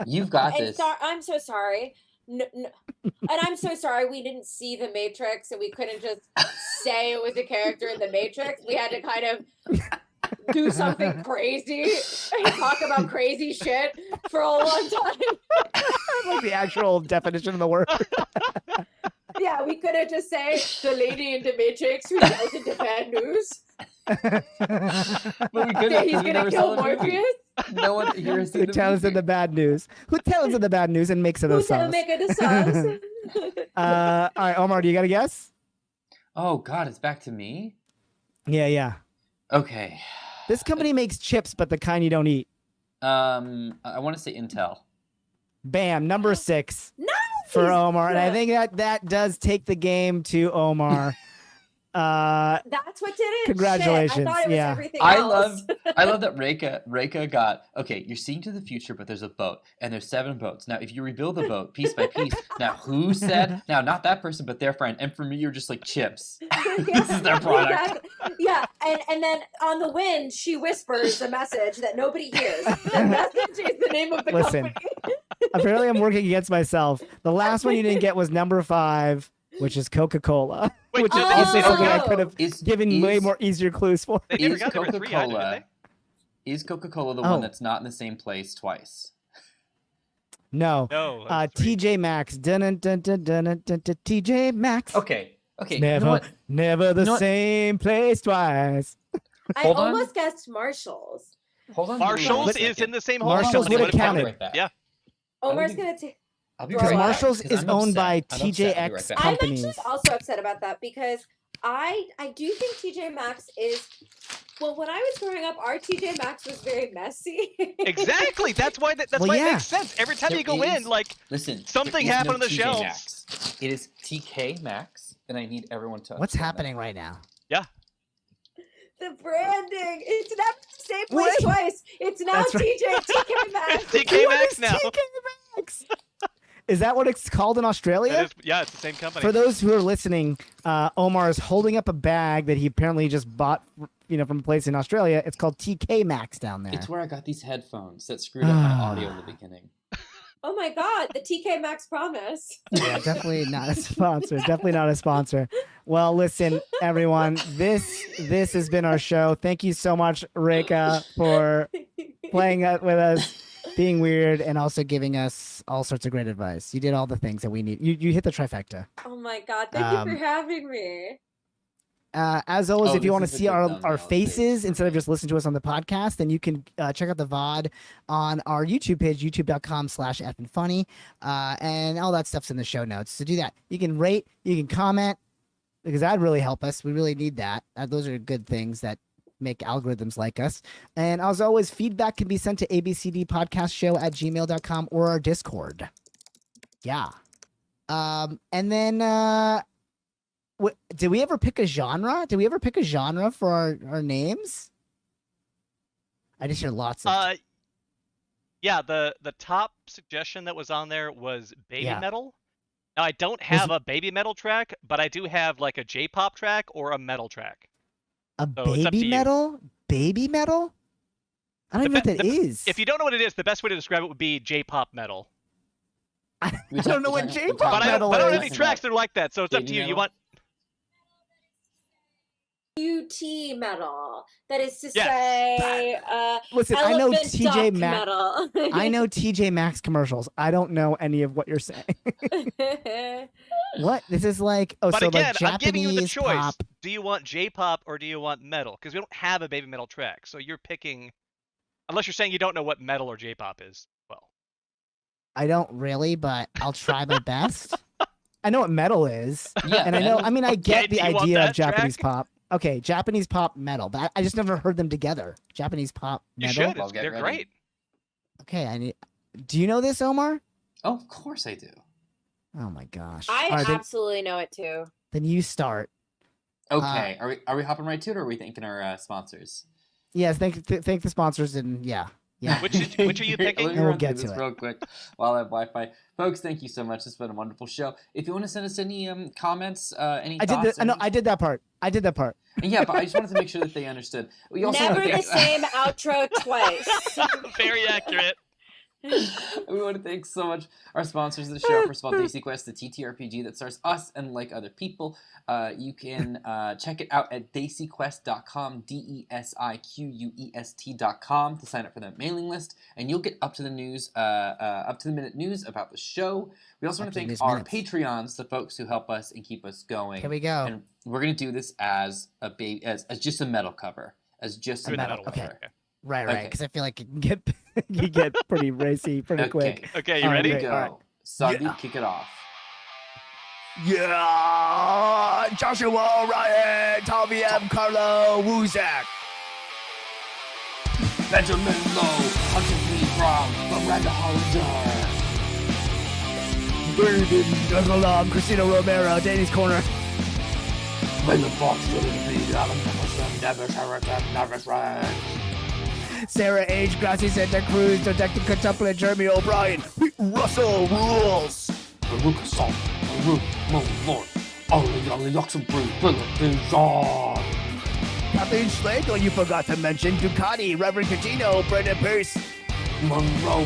You've got And this. I'm so sorry. No, and I'm so sorry we didn't see the Matrix and we couldn't just say it was a character in the Matrix. We had to kind of do something crazy and talk about crazy shit for a long time. Like the actual definition of the word. Yeah, we could have just say the lady in the Matrix who yells into bad news. But we couldn't. That he's because we gonna never kill saw the movie. Morpheus. No one here has seen Who the tells movie. us the bad news? Who tells us the bad news and makes it Who's those gonna songs? make it a song? All right, Omar, do you got a guess? Oh God, it's back to me. Yeah. Okay. This company makes chips, but the kind you don't eat. I want to say Intel. Bam, number 6 Nice! for Omar, and I think that does take the game to Omar. That's what did it. Congratulations, Shit, I thought it was yeah. everything I else. love that Rekha got, okay, you're seeing to the future, but there's a boat, and there's 7 boats. Now, if you rebuild the boat piece by piece, now who said, now not that person, but their friend, and for me, you're just like chips. This is their product. Yeah, and then on the wind, she whispers the message that nobody hears. The message is the name of the Listen. company. Apparently, I'm working against myself. The last one you didn't get was number 5, which is Coca-Cola, Wait, which is did they also never something I got- could have Is given way more easier clues for. They never Is got number 3 either, did Coca-Cola they? is Coca-Cola the Oh. one that's not in the same place twice? No. No. that's three. TJ Maxx. TJ Maxx. Okay. You Never, know what? never the You know what? same place twice. I Hold on. almost guessed Marshalls. Hold on. Marshalls Give me 1 is second. in the same Marshalls whole company. would have Would've counted. counted. Right back. Yeah. Omar's be- gonna take. I'll be Because right back, Marshalls 'cause is I'm owned by upset. I'm upset. I'll be TJX right back. I'm companies. actually also upset about that because I do think TJ Maxx is. Well, when I was growing up, our TJ Maxx was very messy. Exactly. That's why. That's Well, why yeah. it makes sense. Every time There you go is- in, like Listen, something there is happened no on the TJ shelves. Maxx. It is TK Maxx, and I need everyone to. What's understand happening right now? The branding. It's never the same place Wait. twice. It's now That's right. TK Maxx. it's TK What Maxx is now. TK Maxx? Is that what it's called in Australia? That is, yeah, it's the same company. For those who are listening, Omar is holding up a bag that he apparently just bought, from a place in Australia. It's called TK Maxx down there. It's where I got these headphones that screwed up my audio in the beginning. Oh my God, the TK Maxx promise. Yeah, definitely not a sponsor. Definitely not a sponsor. Well, listen, everyone, this has been our show. Thank you so much, Rekha, for playing with us, being weird, and also giving us all sorts of great advice. You did all the things that we need. You hit the trifecta. Oh my God, thank you for having me. As always, Oh, if you this want to is a see good our thumbnail, faces thanks. instead of just listen to us on the podcast, then you can check out the VOD on our YouTube page, youtube.com/EffinFunny, and all that stuff's in the show notes. So do that. You can rate, you can comment, because that'd really help us. We really need that. Those are good things that make algorithms like us. And as always, feedback can be sent to abcdpodcastshow@gmail.com or our Discord. Yeah. And then... did we ever pick a genre? Did we ever pick a genre for our names? I just hear lots of. Yeah, the top suggestion that was on there was baby Yeah. metal. Now, I don't have a baby metal track, but I do have like a J-pop track or a metal track. A So it's up to baby you. metal? Baby metal? I don't even know what that is. If you don't know what it is, the best way to describe it would be J-pop metal. I don't know what J-pop But I metal don't have is. any tracks that are like that, so it's up Baby to you. metal? You want QT metal. That is to Yes. say, Listen, I know elephant TJ duck Maxx. metal. I know TJ Maxx commercials. I don't know any of what you're saying. What? This is like But so again, like Japanese I'm giving you the choice. pop. Do you want J-pop or do you want metal? Because we don't have a baby metal track, so you're picking. Unless you're saying you don't know what metal or J-pop is. Well, I don't really, but I'll try my best. I know what metal is. Yeah, And I know, I mean, I get do the you want idea of that Japanese track? pop. Okay, Japanese pop metal, but I just never heard them together. Japanese pop you metal. should. Well, get They're ready. great. Okay, do you know this, Omar? Oh, of course I do. Oh my gosh. I All right, absolutely know it too. then you start. Okay, are we hopping right to it, or are we thanking our sponsors? Yes, thank the sponsors and yeah. Which are you picking? Let me And we'll run through get to this it. real quick while I have Wi-Fi. Folks, thank you so much. This has been a wonderful show. If you want to send us any comments, any thoughts, I did that part. Yeah, but I just wanted to make sure that they understood. We also Never wanna the thank- same outro twice. Very accurate. We want to thank so much our sponsors of the show. First of all, Daisy Quest, the TTRPG that stars us and like other people. You can check it out at daisyquest.com, DESIQUEST.com to sign up for that mailing list, and you'll get up to the minute news about the show. We also want to thank our Patreons, the folks who help us and keep us going. Here we go. And we're gonna do this as as just a metal cover, as just a Good metal okay. cover. Right, Okay. because I feel like it can get you get pretty racy pretty quick. Okay, you All right, ready? Here we great. go. All right. Sandy, Yeah. kick it off. Yeah, Joshua, Ryan, Tommy M, Carlo, Wuzak. Benjamin Lowe, Hunter Lee from Miranda Hollander. Brandon, Nicolam, Christina Romero, Danny's Corner. When the Fox didn't beat Alan Nicholson, Nevis Harrison, Nevis Red. Sarah H, Gracie Santa Cruz, Detective Quintuple, Jeremy O'Brien. Russell rules. Baruch Assault, Baruch Lord, Ollie Ollie Oxenfree, Philip Dijon. Kathleen Schlegel, you forgot to mention. Ducati, Reverend Catino, Brendan Pierce, Monroe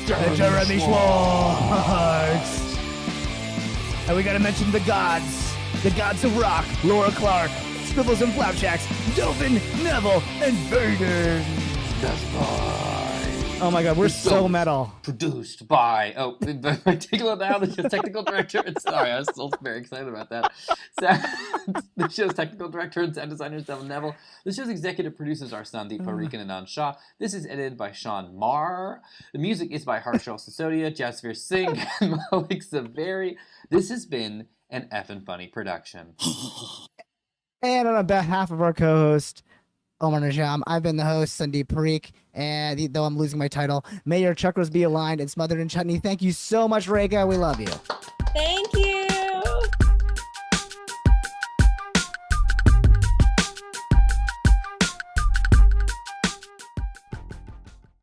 and Jeremy Schwartz. And we gotta mention the gods of rock, Laura Clark, Spibbles and Flapjacks, Delvin, Neville, and Vaden. That's right. Oh my god, we're so metal. Produced by particular now the show's technical director. Sorry, I was still very excited about that. The show's technical director and sound designer is Devin Neville. The show's executive producers are Sandeep Parikh and Anand Shah. This is edited by Sean Marr. The music is by Harshal Sisodia, Jasvir Singh, and Malik Zaveri. This has been an EffinFunny production. And on behalf of our co-host, Omar Najam, I've been the host, Sandeep Parikh, and though I'm losing my title, may your chakras be aligned and smothered in chutney. Thank you so much, Rekha. We love you. Thank you.